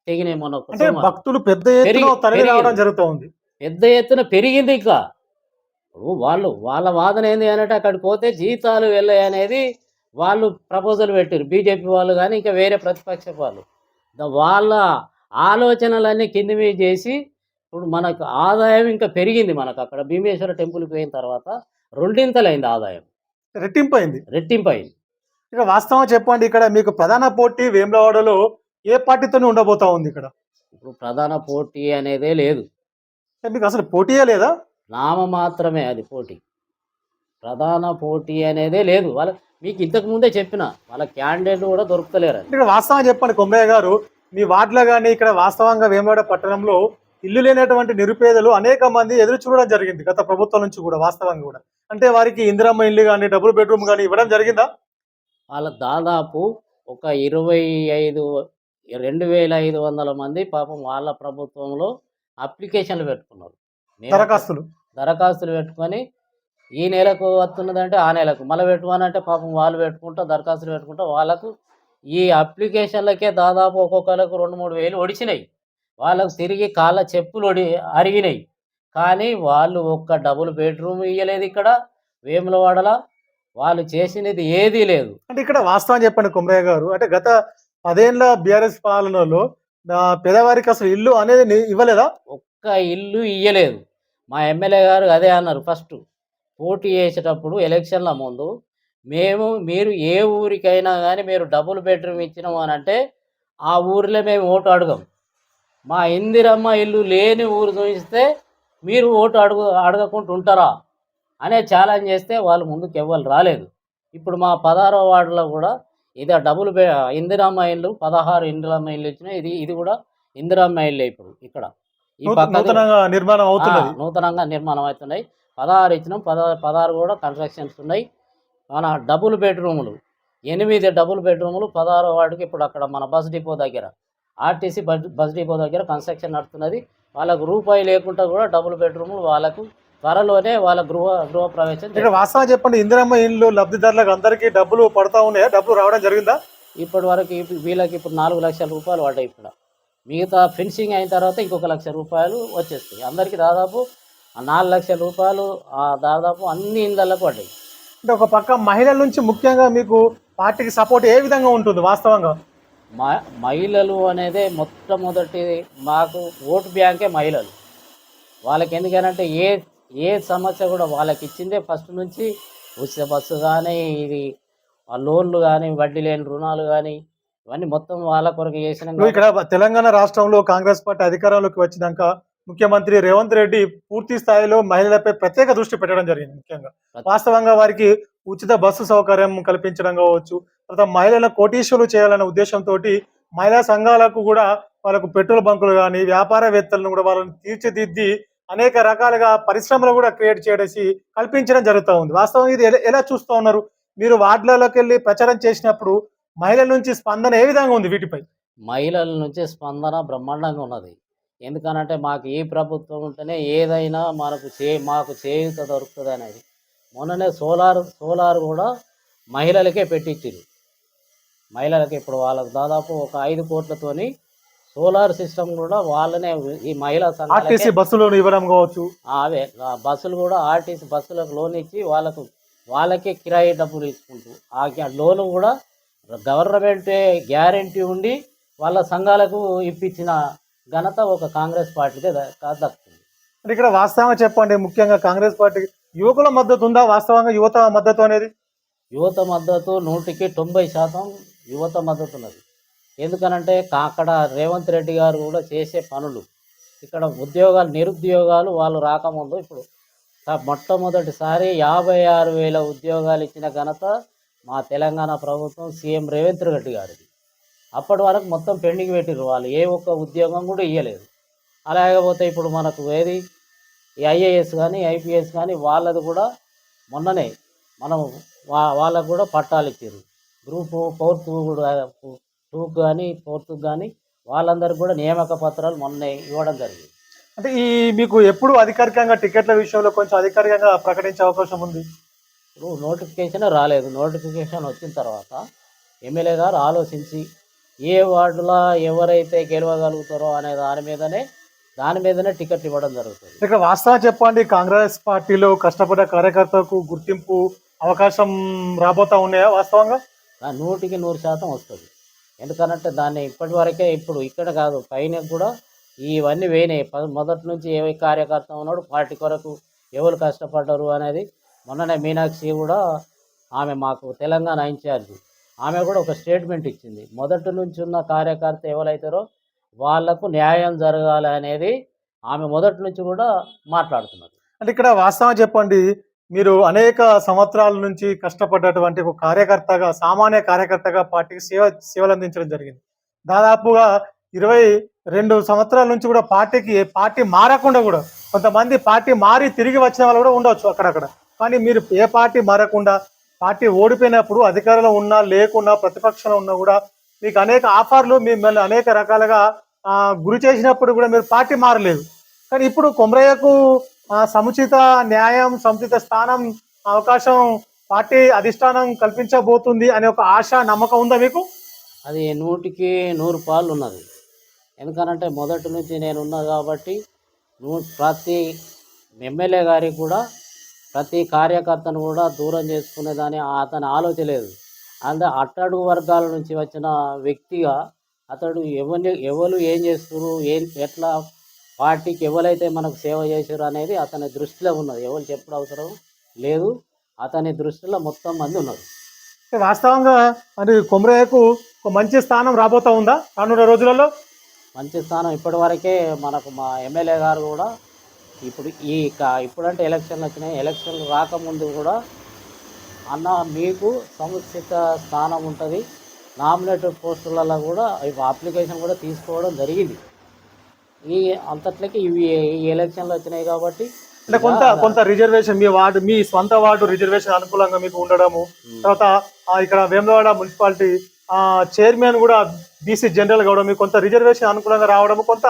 [SPEAKER 2] తెగినాయి మొన్న.
[SPEAKER 1] భక్తులు పెద్ద ఎత్తున తరలి రావడం జరుగుతోంది.
[SPEAKER 2] పెద్ద ఎత్తున పెరిగింది. ఇంకా వాళ్ళ వాదన ఏంది అంటే అక్కడికి పోతే జీతాలు వెళ్ళాయి అనేది వాళ్ళు ప్రపోజల్ పెట్టారు. బీజేపీ వాళ్ళు కానీ ఇంకా వేరే ప్రతిపక్ష వాళ్ళు వాళ్ళ ఆలోచనలన్నీ కింది మీద చేసి ఇప్పుడు మనకు ఆదాయం ఇంకా పెరిగింది. మనకు అక్కడ భీమేశ్వర టెంపుల్కి పోయిన తర్వాత 2 ఆదాయం, రెట్టింపైంది.
[SPEAKER 1] ఇక వాస్తవం చెప్పండి, ఇక్కడ మీకు ప్రధాన పోటీ వేములవాడలో ఏ పార్టీతోనే ఉండబోతా ఉంది? ఇక్కడ
[SPEAKER 2] ఇప్పుడు ప్రధాన పోటీ అనేదే లేదు.
[SPEAKER 1] మీకు అసలు పోటీయే లేదా?
[SPEAKER 2] నామ మాత్రమే అది పోటీ. ప్రధాన పోటీ అనేదే లేదు. మీకు ఇంతకు ముందే చెప్పిన వాళ్ళ క్యాండిడేట్లు కూడా దొరుకుతలేరని.
[SPEAKER 1] ఇక్కడ వాస్తవం చెప్పండి కొమరయ్య గారు, మీ వార్డులో గాని ఇక్కడ వాస్తవంగా వేములవాడ పట్టణంలో ఇల్లు లేనటువంటి నిరుపేదలు అనేక మంది ఎదురు చూడడం జరిగింది గత ప్రభుత్వం నుంచి కూడా వాస్తవంగా కూడా. అంటే వారికి ఇందిరమ్మ ఇల్లు గాని, డబుల్ బెడ్రూమ్ గాని ఇవ్వడం జరిగిందా?
[SPEAKER 2] వాళ్ళకి దాదాపు ఒక 2,500 మంది పాపం వాళ్ళ ప్రభుత్వంలో అప్లికేషన్లు పెట్టుకున్నారు. మేము
[SPEAKER 1] దరఖాస్తులు.
[SPEAKER 2] దరఖాస్తులు పెట్టుకొని ఈ నెలకు వస్తున్నదంటే ఆ నెలకు మళ్ళీ పెట్టుకోనంటే పాపం వాళ్ళు పెట్టుకుంటా దరఖాస్తులు పెట్టుకుంటా వాళ్ళకు ఈ అప్లికేషన్లకే దాదాపు ఒక్కొక్కరికి 2-3 వేలు ఒడిచినాయి. వాళ్ళకు తిరిగి కాళ్ళ చెప్పులు అరిగినాయి. కానీ వాళ్ళు ఒక్క డబుల్ బెడ్రూమ్ ఇయ్యలేదు ఇక్కడ వేములవాడల. వాళ్ళు చేసినది ఏదీ లేదు.
[SPEAKER 1] అంటే ఇక్కడ వాస్తవం చెప్పండి కొమరయ్య గారు, అంటే గత 10 ఏళ్ల బీఆర్ఎస్ పాలనలో పేదవారికి అసలు ఇల్లు అనేది ఇవ్వలేదా?
[SPEAKER 2] ఒక్క ఇల్లు ఇయ్యలేదు. మా ఎమ్మెల్యే గారు అదే అన్నారు ఫస్ట్ పోటీ చేసేటప్పుడు ఎలక్షన్ల ముందు, మీరు ఏ ఊరికైనా కానీ మీరు డబుల్ బెడ్రూమ్ ఇచ్చినాము అని అంటే ఆ ఊరిలో మేము ఓటు అడగం. మా ఇందిరమ్మ ఇల్లు లేని ఊరు చూపిస్తే మీరు ఓటు అడగకుండా ఉంటారా అనే ఛాలెంజ్ చేస్తే వాళ్ళు ముందుకు ఎవ్వరు రాలేదు. ఇప్పుడు మా 16వ వార్డులో కూడా ఇది డబుల్ ఇందిరమ్మ ఇల్లు 16 ఇందిరమ్మ ఇల్లు ఇచ్చినాయి. ఇది కూడా ఇందిరమ్మ ఇల్లే ఇప్పుడు ఇక్కడ ఈ
[SPEAKER 1] నూతనంగా నిర్మాణం అవుతున్నది.
[SPEAKER 2] నూతనంగా నిర్మాణం అవుతున్నాయి. 16 ఇచ్చినాం. 16 కూడా కన్స్ట్రక్షన్స్ ఉన్నాయి. మన డబుల్ బెడ్రూములు 8 డబుల్ బెడ్రూములు 16వ వార్డుకి ఇప్పుడు అక్కడ మన బస్ డిపో దగ్గర ఆర్టీసీ బస్ డిపో దగ్గర కన్స్ట్రక్షన్ నడుస్తున్నది. వాళ్ళకు రూపాయి లేకుండా కూడా డబుల్ బెడ్రూములు వాళ్ళకు త్వరలోనే వాళ్ళ గృహ ప్రవేశం.
[SPEAKER 1] ఇక్కడ వాస్తవం చెప్పండి, ఇందిరమ్మ ఇల్లు లబ్ధిదారులకు అందరికీ డబ్బులు పడతా ఉన్నాయా? డబ్బులు రావడం జరిగిందా?
[SPEAKER 2] ఇప్పటి వరకు వీళ్ళకి ఇప్పుడు 4 లక్షల రూపాయలు పడ్డాయి. ఇప్పుడు మిగతా ఫినిషింగ్ అయిన తర్వాత ఇంకొక 1 లక్ష రూపాయలు వచ్చేస్తాయి. అందరికీ దాదాపు 4 లక్షల రూపాయలు దాదాపు అన్ని ఇళ్ళకు పడ్డాయి.
[SPEAKER 1] అంటే ఒక పక్క మహిళల నుంచి ముఖ్యంగా మీకు పార్టీకి సపోర్ట్ ఏ విధంగా ఉంటుంది వాస్తవంగా?
[SPEAKER 2] మహిళలు అనేది మొట్టమొదటి మాకు ఓటు బ్యాంకే మహిళలు. వాళ్ళకి ఎందుకనంటే ఏ సమస్య కూడా వాళ్ళకి ఇచ్చిందే ఫస్ట్ నుంచి. ఉచిత బస్సు కానీ, ఇది లోన్లు కానీ, వడ్డీ లేని రుణాలు కానీ, ఇవన్నీ మొత్తం వాళ్ళ కొరకు చేసిన.
[SPEAKER 1] ఇక్కడ తెలంగాణ రాష్ట్రంలో కాంగ్రెస్ పార్టీ అధికారంలోకి వచ్చినాక ముఖ్యమంత్రి రేవంత్ రెడ్డి పూర్తి స్థాయిలో మహిళలపై ప్రత్యేక దృష్టి పెట్టడం జరిగింది. ముఖ్యంగా వాస్తవంగా వారికి ఉచిత బస్సు సౌకర్యం కల్పించడం కావచ్చు, తర్వాత మహిళల కోటీశ్వరులు చేయాలనే ఉద్దేశంతో మహిళా సంఘాలకు కూడా వాళ్ళకు పెట్రోల్ బంకులు కానీ, వ్యాపారవేత్తలను కూడా వాళ్ళని తీర్చిదిద్ది అనేక రకాలుగా పరిశ్రమలు కూడా క్రియేట్ చేసి కల్పించడం జరుగుతూ ఉంది. వాస్తవం ఇది ఎలా చూస్తూ ఉన్నారు? మీరు వార్డులలోకి వెళ్ళి ప్రచారం చేసినప్పుడు మహిళల నుంచి స్పందన ఏ విధంగా ఉంది వీటిపై?
[SPEAKER 2] మహిళల నుంచి స్పందన బ్రహ్మాండంగా ఉన్నది. ఎందుకనంటే మాకు ఏ ప్రభుత్వం ఉంటేనే ఏదైనా మాకు చేయూత దొరుకుతుంది అనేది. మొన్ననే సోలార్ కూడా మహిళలకే పెట్టించారు. మహిళలకి ఇప్పుడు వాళ్ళకు దాదాపు ఒక 5 కోట్లతోని సోలార్ సిస్టమ్ కూడా వాళ్ళనే ఈ మహిళా
[SPEAKER 1] ఆర్టీసీ బస్సులు ఇవ్వడం కావచ్చు.
[SPEAKER 2] అవే బస్సులు కూడా ఆర్టీసీ బస్సులకు లోన్ ఇచ్చి వాళ్ళకే కిరాయి డబ్బులు ఇచ్చుకుంటూ ఆ లోను కూడా గవర్నమెంట్ గ్యారంటీ ఉండి వాళ్ళ సంఘాలకు ఇప్పించిన ఘనత ఒక కాంగ్రెస్ పార్టీకే దక్కుతుంది.
[SPEAKER 1] ఇక్కడ వాస్తవంగా చెప్పండి, ముఖ్యంగా కాంగ్రెస్ పార్టీకి యువకుల మద్దతు ఉందా? వాస్తవంగా యువత మద్దతు అనేది?
[SPEAKER 2] యువత మద్దతు 100కి 90% యువత మద్దతు ఉన్నది. ఎందుకనంటే అక్కడ రేవంత్ రెడ్డి గారు కూడా చేసే పనులు, ఇక్కడ నిరుద్యోగాలు వాళ్ళు రాకముందు ఇప్పుడు మొట్టమొదటిసారి 56,000 ఉద్యోగాలు ఇచ్చిన ఘనత మా తెలంగాణ ప్రభుత్వం సీఎం రేవంత్ రెడ్డి గారిది. అప్పటి వరకు మొత్తం పెండింగ్ పెట్టిర్రు. వాళ్ళు ఏ ఒక్క ఉద్యోగం కూడా ఇవ్వలేదు. అలాగపోతే ఇప్పుడు మనకు ఈ ఐఏఎస్ కానీ, ఐపీఎస్ కానీ వాళ్ళది కూడా మొన్ననే మనం వాళ్ళకు కూడా పట్టాలు ఇచ్చారు. గ్రూప్ 4 కానీ 4 కానీ వాళ్ళందరికీ కూడా నియామక పత్రాలు మొన్నే ఇవ్వడం జరిగింది.
[SPEAKER 1] అంటే మీకు ఎప్పుడు అధికారికంగా టికెట్ల విషయంలో కొంచెం అధికారికంగా ప్రకటించే అవకాశం ఉంది?
[SPEAKER 2] ఇప్పుడు నోటిఫికేషన్ రాలేదు. నోటిఫికేషన్ వచ్చిన తర్వాత ఎమ్మెల్యే గారు ఆలోచించి ఏ వార్డులో ఎవరైతే గెలవగలుగుతారో అనే దాని మీదనే టికెట్ ఇవ్వడం జరుగుతుంది.
[SPEAKER 1] ఇక్కడ వాస్తవం చెప్పండి, కాంగ్రెస్ పార్టీలో కష్టపడ్డ కార్యకర్తలకు గుర్తింపు అవకాశం రాబోతా ఉన్నాయా వాస్తవంగా?
[SPEAKER 2] 100కి 100% వస్తుంది. ఎందుకనంటే దాన్ని ఇప్పటి వరకే, ఇప్పుడు ఇక్కడ కాదు పైన కూడా ఇవన్నీ వేయినాయి. మొదటి నుంచి ఏ కార్యకర్త ఉన్నాడు పార్టీ కొరకు ఎవరు కష్టపడ్డారు అనేది. మొన్ననే మీనాక్షి కూడా ఆమె మాకు తెలంగాణ ఇన్ఛార్జ్, ఆమె కూడా ఒక స్టేట్మెంట్ ఇచ్చింది. మొదటి నుంచి ఉన్న కార్యకర్త ఎవరైతారో వాళ్లకు న్యాయం జరగాలి అనేది ఆమె మొదటి నుంచి కూడా మాట్లాడుతున్నది.
[SPEAKER 1] అంటే ఇక్కడ వాస్తవం చెప్పండి, మీరు అనేక సంవత్సరాల నుంచి కష్టపడ్డటువంటి ఒక కార్యకర్తగా, సామాన్య కార్యకర్తగా పార్టీకి సేవలందించడం జరిగింది. దాదాపుగా 22 సంవత్సరాల నుంచి కూడా పార్టీ మారకుండా గూడా కొంతమంది పార్టీ మారి తిరిగి వచ్చిన వాళ్ళు గూడా ఉండొచ్చు అక్కడక్కడ. కానీ మీరు ఏ పార్టీ మారకుండా, పార్టీ ఓడిపోయినప్పుడు అధికారంలో ఉన్నా, లేకున్నా, ప్రతిపక్షంలో ఉన్నా గూడా మీకు అనేక ఆఫర్‌లు మిమ్మల్ని అనేక రకాలుగా గురి చేసినప్పుడు గూడా మీరు పార్టీ మారలేదు. కానీ ఇప్పుడు కొమరయ్యకు సముచిత న్యాయం, సముచిత స్థానం, అవకాశం పార్టీ అధిష్టానం కల్పించబోతుంది అనే ఒక ఆశ, నమ్మకం ఉందా మీకు?
[SPEAKER 2] అది 100కి 100 పాళ్ళు ఉన్నది. ఎందుకనంటే మొదటి నుంచి నేనున్నా కాబట్టి ప్రతి ఎమ్మెల్యే గారికి కూడా ప్రతి కార్యకర్తను కూడా దూరం చేసుకునేదాని అతని ఆలోచన లేదు. అట్టడుగు వర్గాల నుంచి వచ్చిన వ్యక్తిగా అతడు ఎవరు ఏం చేస్తున్నారు, ఎట్లా పార్టీకి ఎవరైతే మనకు సేవ చేశారు అనేది అతని దృష్టిలో ఉన్నది. ఎవరు చెప్పుడు అవసరం లేదు. అతని దృష్టిలో మొత్తం మంది ఉన్నారు.
[SPEAKER 1] వాస్తవంగా మరి కొమరయ్యకు ఒక మంచి స్థానం రాబోతా ఉందా రానున్న రోజులలో?
[SPEAKER 2] మంచి స్థానం ఇప్పటి వరకే మనకు మా ఎమ్మెల్యే గారు కూడా ఇప్పుడంటే ఎలక్షన్లు వచ్చినాయి. ఎలక్షన్లు రాకముందు కూడా అన్న మీకు సముచిత స్థానం ఉంటుంది, నామినేటెడ్ పోస్టులలో కూడా అప్లికేషన్ కూడా తీసుకోవడం జరిగింది. అంతట్లకి ఈ ఎలక్షన్లు వచ్చినాయి కాబట్టి
[SPEAKER 1] అంటే కొంత రిజర్వేషన్ మీ స్వంత వార్డు రిజర్వేషన్ అనుకూలంగా మీకు ఉండడము, తర్వాత ఇక్కడ వేములవాడ మున్సిపాలిటీ చైర్మన్ కూడా బీసీ జనరల్ కావడం, మీకు కొంత రిజర్వేషన్ అనుకూలంగా రావడము, కొంత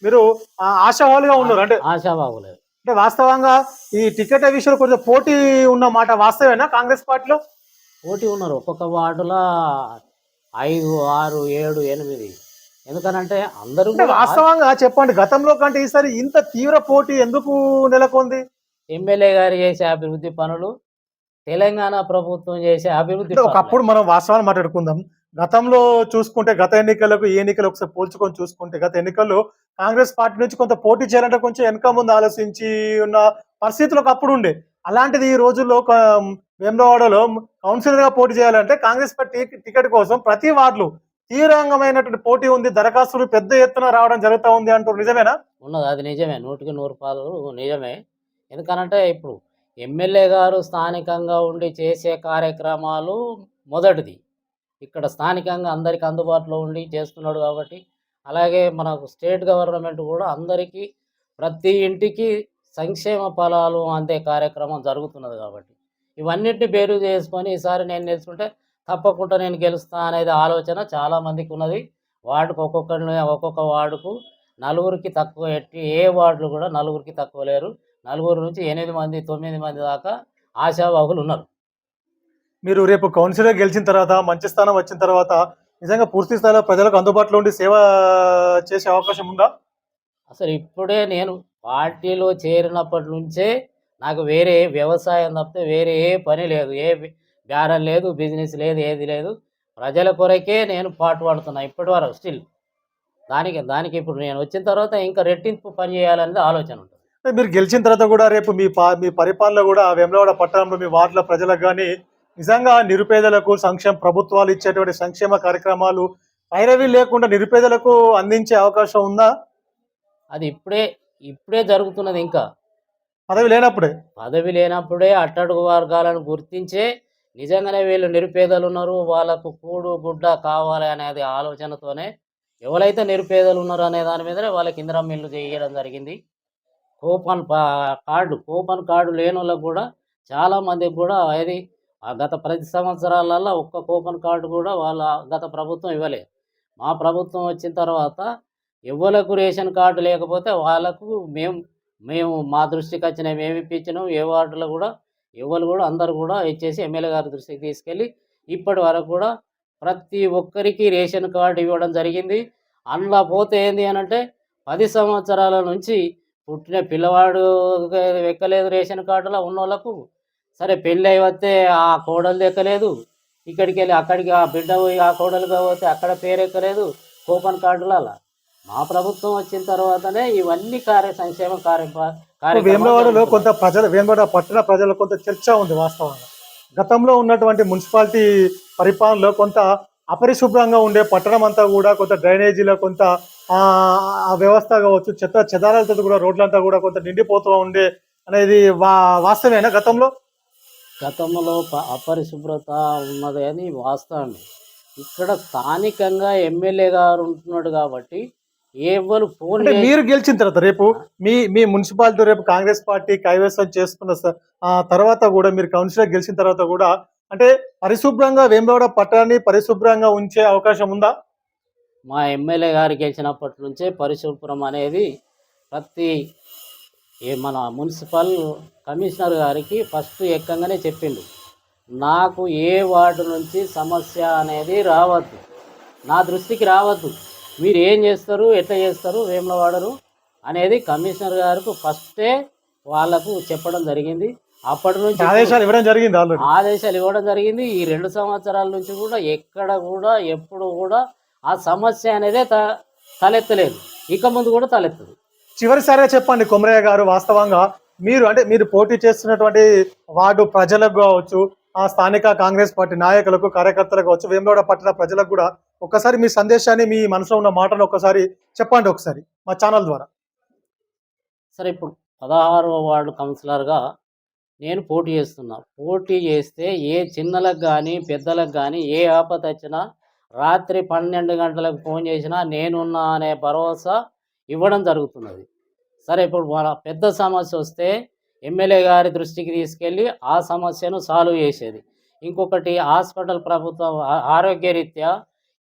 [SPEAKER 1] మీరు ఆశావాలుగా ఉన్నారు. అంటే
[SPEAKER 2] ఆశావాహులేదు.
[SPEAKER 1] అంటే వాస్తవంగా ఈ టికెట్ విషయంలో కొంచెం పోటీ ఉన్న మాట వాస్తవేనా కాంగ్రెస్ పార్టీలో?
[SPEAKER 2] పోటీ ఉన్నారు. ఒక్కొక్క వార్డులో 5, 6, 7, 8. ఎందుకనంటే అందరూ
[SPEAKER 1] వాస్తవంగా చెప్పండి, గతంలో కంటే ఈసారి ఇంత తీవ్ర పోటీ ఎందుకు నెలకొంది?
[SPEAKER 2] ఎమ్మెల్యే గారు చేసే అభివృద్ధి పనులు, తెలంగాణ ప్రభుత్వం చేసే అభివృద్ధి.
[SPEAKER 1] ఒకప్పుడు మనం వాస్తవాలు మాట్లాడుకుందాం. గతంలో చూసుకుంటే గత ఎన్నికలకు ఈ ఎన్నికలు ఒకసారి పోల్చుకొని చూసుకుంటే గత ఎన్నికల్లో కాంగ్రెస్ పార్టీ నుంచి కొంత పోటీ చేయాలంటే కొంచెం వెనక ముందు ఆలోచించి ఉన్న పరిస్థితులు అప్పుడు ఉండే. అలాంటిది ఈ రోజుల్లో వేములవాడలో కౌన్సిలర్ గా పోటీ చేయాలంటే కాంగ్రెస్ పార్టీ టికెట్ కోసం ప్రతి వార్డులు తీవ్రంగమైనటువంటి పోటీ ఉంది, దరఖాస్తులు పెద్ద ఎత్తున రావడం జరుగుతూ ఉంది అంటారు. నిజమేనా?
[SPEAKER 2] ఉన్నది, అది నిజమే. 100కి 100 పాలు నిజమే. ఎందుకనంటే ఇప్పుడు ఎమ్మెల్యే గారు స్థానికంగా ఉండి చేసే కార్యక్రమాలు మొదటిది. ఇక్కడ స్థానికంగా అందరికి అందుబాటులో ఉండి చేస్తున్నాడు కాబట్టి, అలాగే మనకు స్టేట్ గవర్నమెంట్ కూడా అందరికీ ప్రతి ఇంటికి సంక్షేమ ఫలాలు అందే కార్యక్రమం జరుగుతున్నది కాబట్టి, ఇవన్నిటిని బేరు చేసుకొని ఈసారి నేను నిలుచుకుంటే తప్పకుండా నేను గెలుస్తా అనేది ఆలోచన చాలామందికి ఉన్నది. ఒక్కొక్క వార్డుకు నలుగురికి తక్కువ ఏ వార్డులు కూడా నలుగురికి తక్కువ లేరు. 4 నుంచి 8 మంది 9 మంది దాకా ఆశావాహులు ఉన్నారు.
[SPEAKER 1] మీరు రేపు కౌన్సిలర్ గెలిచిన తర్వాత, మంచి స్థానం వచ్చిన తర్వాత నిజంగా పూర్తి స్థాయిలో ప్రజలకు అందుబాటులో ఉండి సేవ చేసే అవకాశం ఉందా?
[SPEAKER 2] అసలు ఇప్పుడే నేను పార్టీలో చేరినప్పటి నుంచే నాకు వేరే వ్యవసాయం తప్పితే వేరే ఏ పని లేదు, ఏ బేరం లేదు, బిజినెస్ లేదు, ఏది లేదు. ప్రజల కొరకే నేను పాటుపడుతున్నా ఇప్పటి వరకు స్టిల్. దానికి ఇప్పుడు నేను వచ్చిన తర్వాత ఇంకా రెట్టింపు పని చేయాలనేది ఆలోచన ఉంటుంది.
[SPEAKER 1] మీరు గెలిచిన తర్వాత కూడా రేపు మీ పరిపాలన కూడా వేములవాడ పట్టణంలో మీ వార్డుల ప్రజలకు కానీ నిజంగా నిరుపేదలకు ప్రభుత్వాలు ఇచ్చేటువంటి సంక్షేమ కార్యక్రమాలు పైరవి లేకుండా నిరుపేదలకు అందించే అవకాశం ఉందా?
[SPEAKER 2] అది ఇప్పుడే జరుగుతున్నది. ఇంకా
[SPEAKER 1] పదవి లేనప్పుడే
[SPEAKER 2] అట్టడుగు వర్గాలను గుర్తించే నిజంగానే వీళ్ళు నిరుపేదలు ఉన్నారు, వాళ్ళకు కూడు గుడ్డ కావాలి అనేది ఆలోచనతోనే ఎవరైతే నిరుపేదలు ఉన్నారో అనే దాని మీదనే వాళ్ళకి ఇందిరమ్మ ఇల్లు చేయడం జరిగింది. కూపన్ కార్డు లేని వాళ్ళకు కూడా చాలామందికి కూడా గత 10 సంవత్సరాలలో ఒక్క కూపన్ కార్డు కూడా గత ప్రభుత్వం ఇవ్వలేదు. మా ప్రభుత్వం వచ్చిన తర్వాత ఎవరికి రేషన్ కార్డు లేకపోతే వాళ్ళకు మేము మా దృష్టికి వచ్చినవి మేము ఇప్పించినాం. ఏ వార్డులో కూడా ఎవరు కూడా అందరూ కూడా ఇచ్చేసి ఎమ్మెల్యే గారి దృష్టికి తీసుకెళ్ళి ఇప్పటి వరకు కూడా ప్రతి ఒక్కరికి రేషన్ కార్డు ఇవ్వడం జరిగింది. అందులో పోతే ఏంది అనంటే 10 సంవత్సరాల నుంచి పుట్టిన పిల్లవాడు ఎక్కలేదు రేషన్ కార్డులో ఉన్నోళ్ళకు. సరే పెళ్ళి వస్తే ఆ కోడలు ఎక్కలేదు, ఇక్కడికి వెళ్ళి అక్కడికి ఆ బిడ్డ పోయి ఆ కోడలుగా పోతే అక్కడ పేరు ఎక్కలేదు కూపన్ కార్డులో. అలా మా ప్రభుత్వం వచ్చిన తర్వాతనే ఇవన్నీ సంక్షేమ
[SPEAKER 1] వేములవాడలో వేములవాడ పట్టణ ప్రజలు కొంత చర్చ ఉంది. వాస్తవంగా గతంలో ఉన్నటువంటి మున్సిపాలిటీ పరిపాలనలో కొంత అపరిశుభ్రంగా ఉండే పట్టణం అంతా కూడా కొంత డ్రైనేజీలో కొంత వ్యవస్థ కావచ్చు, చెత్త చెదారాలతో కూడా రోడ్లంతా కూడా కొంత నిండిపోతూ ఉండే అనేది వాస్తవేనా గతంలో?
[SPEAKER 2] గతంలో అపరిశుభ్రత ఉన్నది అని వాస్తవమే. ఇక్కడ స్థానికంగా ఎమ్మెల్యే గారు ఉంటున్నాడు కాబట్టి ఎవరు ఫోన్
[SPEAKER 1] అంటే
[SPEAKER 2] చేసి
[SPEAKER 1] మీరు గెలిచిన తర్వాత రేపు మీ మీ మున్సిపాలిటీ రేపు కాంగ్రెస్ పార్టీ కైవసం చేసుకున్న తర్వాత కూడా మీరు కౌన్సిలర్ గెలిచిన తర్వాత కూడా అంటే పరిశుభ్రంగా వేములవాడ పట్టణాన్ని పరిశుభ్రంగా ఉంచే అవకాశం ఉందా?
[SPEAKER 2] మా ఎమ్మెల్యే గారు గెలిచినప్పటి నుంచే పరిశుభ్రం అనేది ప్రతి మన మున్సిపల్ కమిషనర్ గారికి ఫస్ట్ ఎక్కంగానే చెప్పిండు. నాకు ఏ వార్డు నుంచి సమస్య అనేది రావద్దు, నా దృష్టికి రావద్దు, మీరు ఏం చేస్తారు, ఎట్లా చేస్తారు వేములవాడను అనేది కమిషనర్ గారికి ఫస్టే వాళ్ళకు చెప్పడం జరిగింది. అప్పటి నుంచి
[SPEAKER 1] ఆదేశాలు ఇవ్వడం జరిగింది ఆల్రెడీ.
[SPEAKER 2] ఆదేశాలు ఇవ్వడం జరిగింది. ఈ 2 సంవత్సరాల నుంచి కూడా ఎక్కడ కూడా ఎప్పుడు కూడా ఆ సమస్య అనేదే తలెత్తలేదు, ఇక ముందు కూడా తలెత్తదు.
[SPEAKER 1] చివరిసారిగా చెప్పండి కొమరయ్య గారు, వాస్తవంగా మీరు అంటే మీరు పోటీ చేస్తున్నటువంటి వార్డు ప్రజలకు కావచ్చు, ఆ స్థానిక కాంగ్రెస్ పార్టీ నాయకులకు కార్యకర్తలకు కావచ్చు, వేములవాడ పట్టణ ప్రజలకు కూడా ఒక్కసారి మీ సందేశాన్ని, మీ మనసులో ఉన్న మాటను ఒక్కసారి చెప్పండి ఒకసారి మా ఛానల్ ద్వారా.
[SPEAKER 2] సరే, ఇప్పుడు 16వ వార్డు కౌన్సిలర్గా నేను పోటీ చేస్తున్నా. పోటీ చేస్తే ఏ చిన్నలకు కానీ పెద్దలకు కానీ ఏ ఆపద వచ్చినా రాత్రి 12 గంటలకు ఫోన్ చేసినా నేనున్నా అనే భరోసా ఇవ్వడం జరుగుతున్నది. సరే, ఇప్పుడు మన పెద్ద సమస్య వస్తే ఎమ్మెల్యే గారి దృష్టికి తీసుకెళ్ళి ఆ సమస్యను సాల్వ్ చేసేది. ఇంకొకటి హాస్పిటల్ ప్రభుత్వం ఆరోగ్యరీత్యా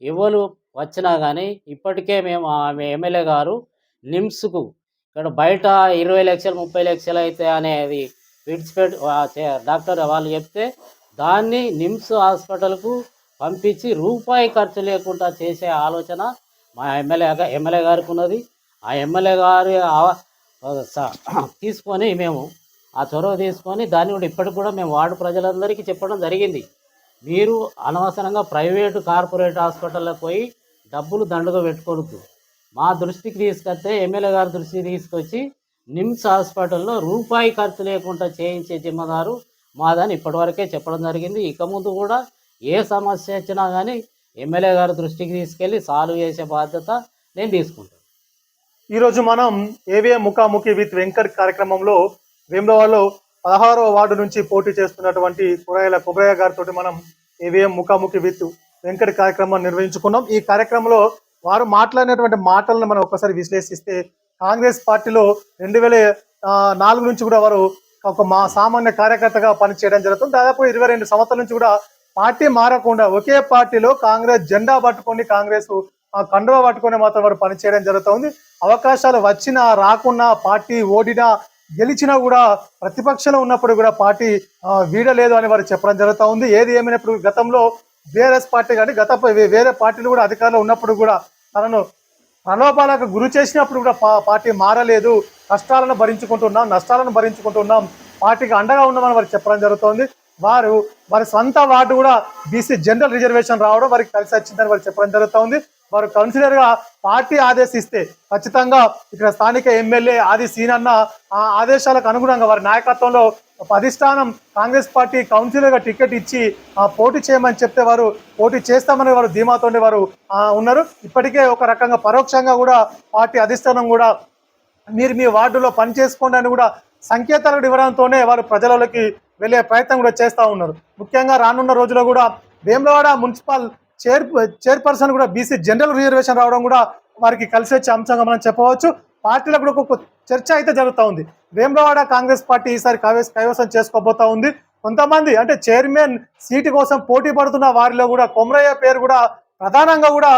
[SPEAKER 2] ఎవరు వచ్చినా కానీ ఇప్పటికే మేము ఎమ్మెల్యే గారు నిమ్స్కు ఇక్కడ బయట 20 లక్షలు 30 లక్షలు అయితే అనేది విడిచిపెట్టి డాక్టర్ వాళ్ళు చెప్తే దాన్ని నిమ్స్ హాస్పిటల్కు పంపించి రూపాయి ఖర్చు లేకుండా చేసే ఆలోచన మా ఎమ్మెల్యే గారికి ఉన్నది. ఆ ఎమ్మెల్యే గారి తీసుకొని మేము ఆ చొరవ తీసుకొని దాన్ని కూడా ఇప్పటికి కూడా మేము వార్డు ప్రజలందరికీ చెప్పడం జరిగింది. మీరు అనవసరంగా ప్రైవేటు కార్పొరేట్ హాస్పిటల్లోకి పోయి డబ్బులు దండుగా పెట్టుకోవద్దు, మా దృష్టికి తీసుకొస్తే ఎమ్మెల్యే గారి దృష్టికి తీసుకొచ్చి నిమ్స్ హాస్పిటల్లో రూపాయి ఖర్చు లేకుండా చేయించే జిమ్మదారు మాదని ఇప్పటివరకే చెప్పడం జరిగింది. ఇక ముందు కూడా ఏ సమస్య వచ్చినా కానీ ఎమ్మెల్యే గారి దృష్టికి తీసుకెళ్ళి సాల్వ్ చేసే బాధ్యత నేను తీసుకుంటాను.
[SPEAKER 1] ఈరోజు మనం ఏవిఎం ముఖాముఖి విత్ వెంకట్ కార్యక్రమంలో వేములవాడలో 16వ వార్డు నుంచి పోటీ చేస్తున్నటువంటి కూరగాయల కొమరయ్య గారితో మనం ఏవిఎం ముఖాముఖి విత్ వెంకట్ కార్యక్రమాన్ని నిర్వహించుకున్నాం. ఈ కార్యక్రమంలో వారు మాట్లాడినటువంటి మాటలను మనం ఒక్కసారి విశ్లేషిస్తే కాంగ్రెస్ పార్టీలో 2004 నుంచి కూడా వారు ఒక సామాన్య కార్యకర్తగా పనిచేయడం జరుగుతుంది. దాదాపు 22 సంవత్సరాల నుంచి కూడా పార్టీ మారకుండా ఒకే పార్టీలో కాంగ్రెస్ జెండా పట్టుకొని కాంగ్రెస్ కండువా పట్టుకొని మాత్రం వారు పనిచేయడం జరుగుతుంది. అవకాశాలు వచ్చినా రాకున్నా, పార్టీ ఓడినా గెలిచినా కూడా ప్రతిపక్షంలో ఉన్నప్పుడు కూడా పార్టీ వీడలేదు అని వారు చెప్పడం జరుగుతూ ఉంది. ఏది ఏమైనప్పుడు గతంలో బీఆర్ఎస్ పార్టీ కానీ వేరే పార్టీలు కూడా అధికారంలో ఉన్నప్పుడు కూడా తనను ప్రలోభాలకు గురి చేసినప్పుడు కూడా పార్టీ మారలేదు, కష్టాలను భరించుకుంటున్నాం, నష్టాలను భరించుకుంటున్నాం, పార్టీకి అండగా ఉన్నామని వారు చెప్పడం జరుగుతోంది. వారి సొంత వార్డు కూడా బీసీ జనరల్ రిజర్వేషన్ రావడం వారికి కలిసి వచ్చిందని వారు చెప్పడం జరుగుతోంది. వారు కౌన్సిలర్ గా పార్టీ ఆదేశిస్తే ఖచ్చితంగా ఇక్కడ స్థానిక ఎమ్మెల్యే ఆది సీనన్న ఆ ఆదేశాలకు అనుగుణంగా వారి నాయకత్వంలో అధిష్టానం కాంగ్రెస్ పార్టీ కౌన్సిలర్ గా టికెట్ ఇచ్చి పోటీ చేయమని చెప్తే వారు పోటీ చేస్తామని వారు ధీమాతోనే వారు ఉన్నారు. ఇప్పటికే ఒక రకంగా పరోక్షంగా కూడా పార్టీ అధిష్టానం కూడా మీరు మీ వార్డులో పనిచేసుకోండి అని కూడా సంకేతాలు ఇవ్వడంతోనే వారు ప్రజలలోకి వెళ్ళే ప్రయత్నం కూడా చేస్తూ ఉన్నారు. ముఖ్యంగా రానున్న రోజుల్లో కూడా వేములవాడ మున్సిపల్ చైర్పర్సన్ కూడా బీసీ జనరల్ రిజర్వేషన్ రావడం కూడా వారికి కలిసి వచ్చే అంశంగా మనం చెప్పవచ్చు. పార్టీలో కూడా ఒక చర్చ అయితే జరుగుతూ ఉంది. వేములవాడ కాంగ్రెస్ పార్టీ ఈసారి కైవసం చేసుకోబోతా ఉంది. కొంతమంది అంటే చైర్మన్ సీటు కోసం పోటీ పడుతున్న వారిలో కూడా కొమరయ్య పేరు కూడా ప్రధానంగా కూడా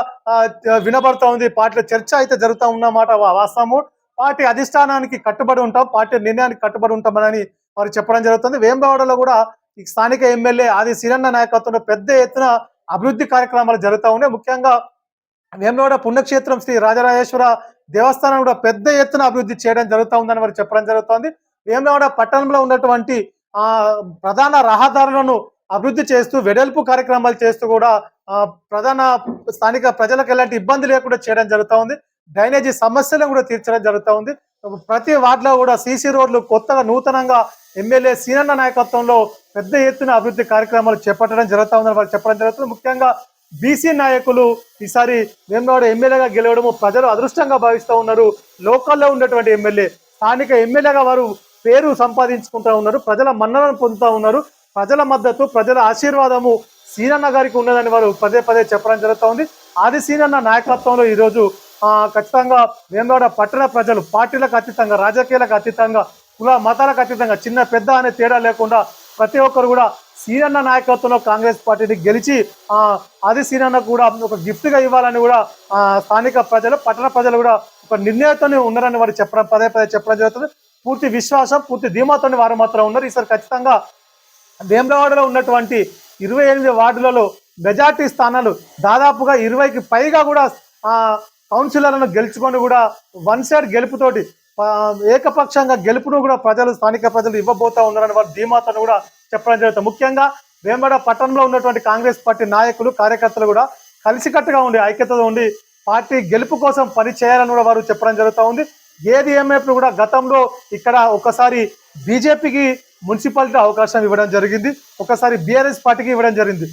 [SPEAKER 1] వినబడుతూ ఉంది. పార్టీలో చర్చ అయితే జరుగుతూ ఉన్నమాట వాస్తవము. పార్టీ అధిష్టానానికి కట్టుబడి ఉంటాం, పార్టీ నిర్ణయానికి కట్టుబడి ఉంటామని వారు చెప్పడం జరుగుతుంది. వేములవాడలో కూడా ఈ స్థానిక ఎమ్మెల్యే ఆది సీనన్న నాయకత్వంలో పెద్ద ఎత్తున అభివృద్ధి కార్యక్రమాలు జరుగుతూ ఉన్నాయి. ముఖ్యంగా వేములవాడ పుణ్యక్షేత్రం శ్రీ రాజరాజేశ్వర దేవస్థానం కూడా పెద్ద ఎత్తున అభివృద్ధి చేయడం జరుగుతూ ఉందని వారు చెప్పడం జరుగుతోంది. వేములవాడ పట్టణంలో ఉన్నటువంటి ప్రధాన రహదారులను అభివృద్ధి చేస్తూ వెడల్పు కార్యక్రమాలు చేస్తూ కూడా ప్రధాన స్థానిక ప్రజలకు ఎలాంటి ఇబ్బంది లేకుండా చేయడం జరుగుతూ ఉంది. డ్రైనేజీ సమస్యలను కూడా తీర్చడం జరుగుతూ ఉంది. ప్రతి వార్డులో కూడా సీసీ రోడ్లు కొత్తగా నూతనంగా ఎమ్మెల్యే సీనన్న నాయకత్వంలో పెద్ద ఎత్తున అభివృద్ధి కార్యక్రమాలు చేపట్టడం జరుగుతూ ఉందని వారు చెప్పడం జరుగుతుంది. ముఖ్యంగా బీసీ నాయకులు ఈసారి వేములవాడ ఎమ్మెల్యేగా గెలవడము ప్రజలు అదృష్టంగా భావిస్తూ ఉన్నారు. లోకల్లో ఉన్నటువంటి ఎమ్మెల్యే స్థానిక ఎమ్మెల్యేగా వారు పేరు సంపాదించుకుంటూ ఉన్నారు, ప్రజల మన్ననను పొందుతూ ఉన్నారు. ప్రజల మద్దతు, ప్రజల ఆశీర్వాదము సీనన్న గారికి ఉన్నదని వారు పదే పదే చెప్పడం జరుగుతూ ఉంది. ఆది సీనన్న నాయకత్వంలో ఈరోజు ఖచ్చితంగా వేములవాడ పట్టణ ప్రజలు పార్టీలకు అతీతంగా, రాజకీయాలకు అతీతంగా, కుల మతాలకు అతీతంగా, చిన్న పెద్ద అనే తేడా లేకుండా ప్రతి ఒక్కరు కూడా సీనన్న నాయకత్వంలో కాంగ్రెస్ పార్టీని గెలిచి ఆది సీనన్న కూడా ఒక గిఫ్ట్ గా ఇవ్వాలని కూడా స్థానిక ప్రజలు, పట్టణ ప్రజలు కూడా ఒక నిర్ణయంతో ఉన్నారని వారు చెప్పడం పదే పదే చెప్పడం జరుగుతుంది. పూర్తి విశ్వాసం, పూర్తి ధీమాతో వారు మాత్రం ఉన్నారు. ఈసారి ఖచ్చితంగా వేములవాడలో ఉన్నటువంటి 28 వార్డులలో మెజార్టీ స్థానాలు దాదాపుగా 20కి పైగా కూడా కౌన్సిలర్లను గెలుచుకొని కూడా వన్ సైడ్ గెలుపుతోటి ఏకపక్షంగా గెలుపును కూడా ప్రజలు, స్థానిక ప్రజలు ఇవ్వబోతా ఉన్నారని వారు ధీమాతను కూడా చెప్పడం జరుగుతుంది. ముఖ్యంగా వేములవాడ పట్టణంలో ఉన్నటువంటి కాంగ్రెస్ పార్టీ నాయకులు, కార్యకర్తలు కూడా కలిసికట్టుగా ఉండి, ఐక్యతతో ఉండి పార్టీ గెలుపు కోసం పని చేయాలని కూడా వారు చెప్పడం జరుగుతూ ఉంది. ఏది ఏమైనా కూడా గతంలో ఇక్కడ ఒకసారి బీజేపీకి మున్సిపాలిటీ అవకాశం ఇవ్వడం జరిగింది, ఒకసారి బీఆర్ఎస్ పార్టీకి ఇవ్వడం జరిగింది.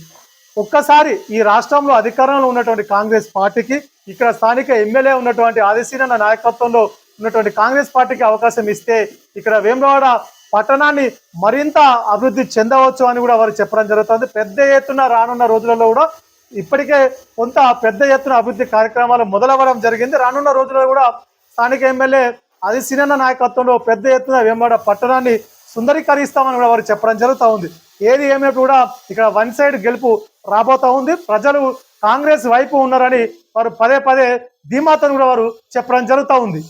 [SPEAKER 1] ఒక్కసారి ఈ రాష్ట్రంలో అధికారంలో ఉన్నటువంటి కాంగ్రెస్ పార్టీకి, ఇక్కడ స్థానిక ఎమ్మెల్యే ఉన్నటువంటి ఆది సీనన్న నాయకత్వంలో ఉన్నటువంటి కాంగ్రెస్ పార్టీకి అవకాశం ఇస్తే ఇక్కడ వేములవాడ పట్టణాన్ని మరింత అభివృద్ధి చెందవచ్చు అని కూడా వారు చెప్పడం జరుగుతుంది. పెద్ద ఎత్తున రానున్న రోజులలో కూడా ఇప్పటికే కొంత పెద్ద ఎత్తున అభివృద్ధి కార్యక్రమాలు మొదలవ్వడం జరిగింది. రానున్న రోజుల్లో కూడా స్థానిక ఎమ్మెల్యే ఆది సీనన్న నాయకత్వంలో పెద్ద ఎత్తున వేములవాడ పట్టణాన్ని సుందరీకరిస్తామని కూడా వారు చెప్పడం జరుగుతూ ఉంది. ఏది ఏమైనా కూడా ఇక్కడ వన్ సైడ్ గెలుపు రాబోతా ఉంది. ప్రజలు కాంగ్రెస్ వైపు ఉన్నారని వారు పదే పదే ధీమాతను కూడా వారు చెప్పడం జరుగుతూ ఉంది.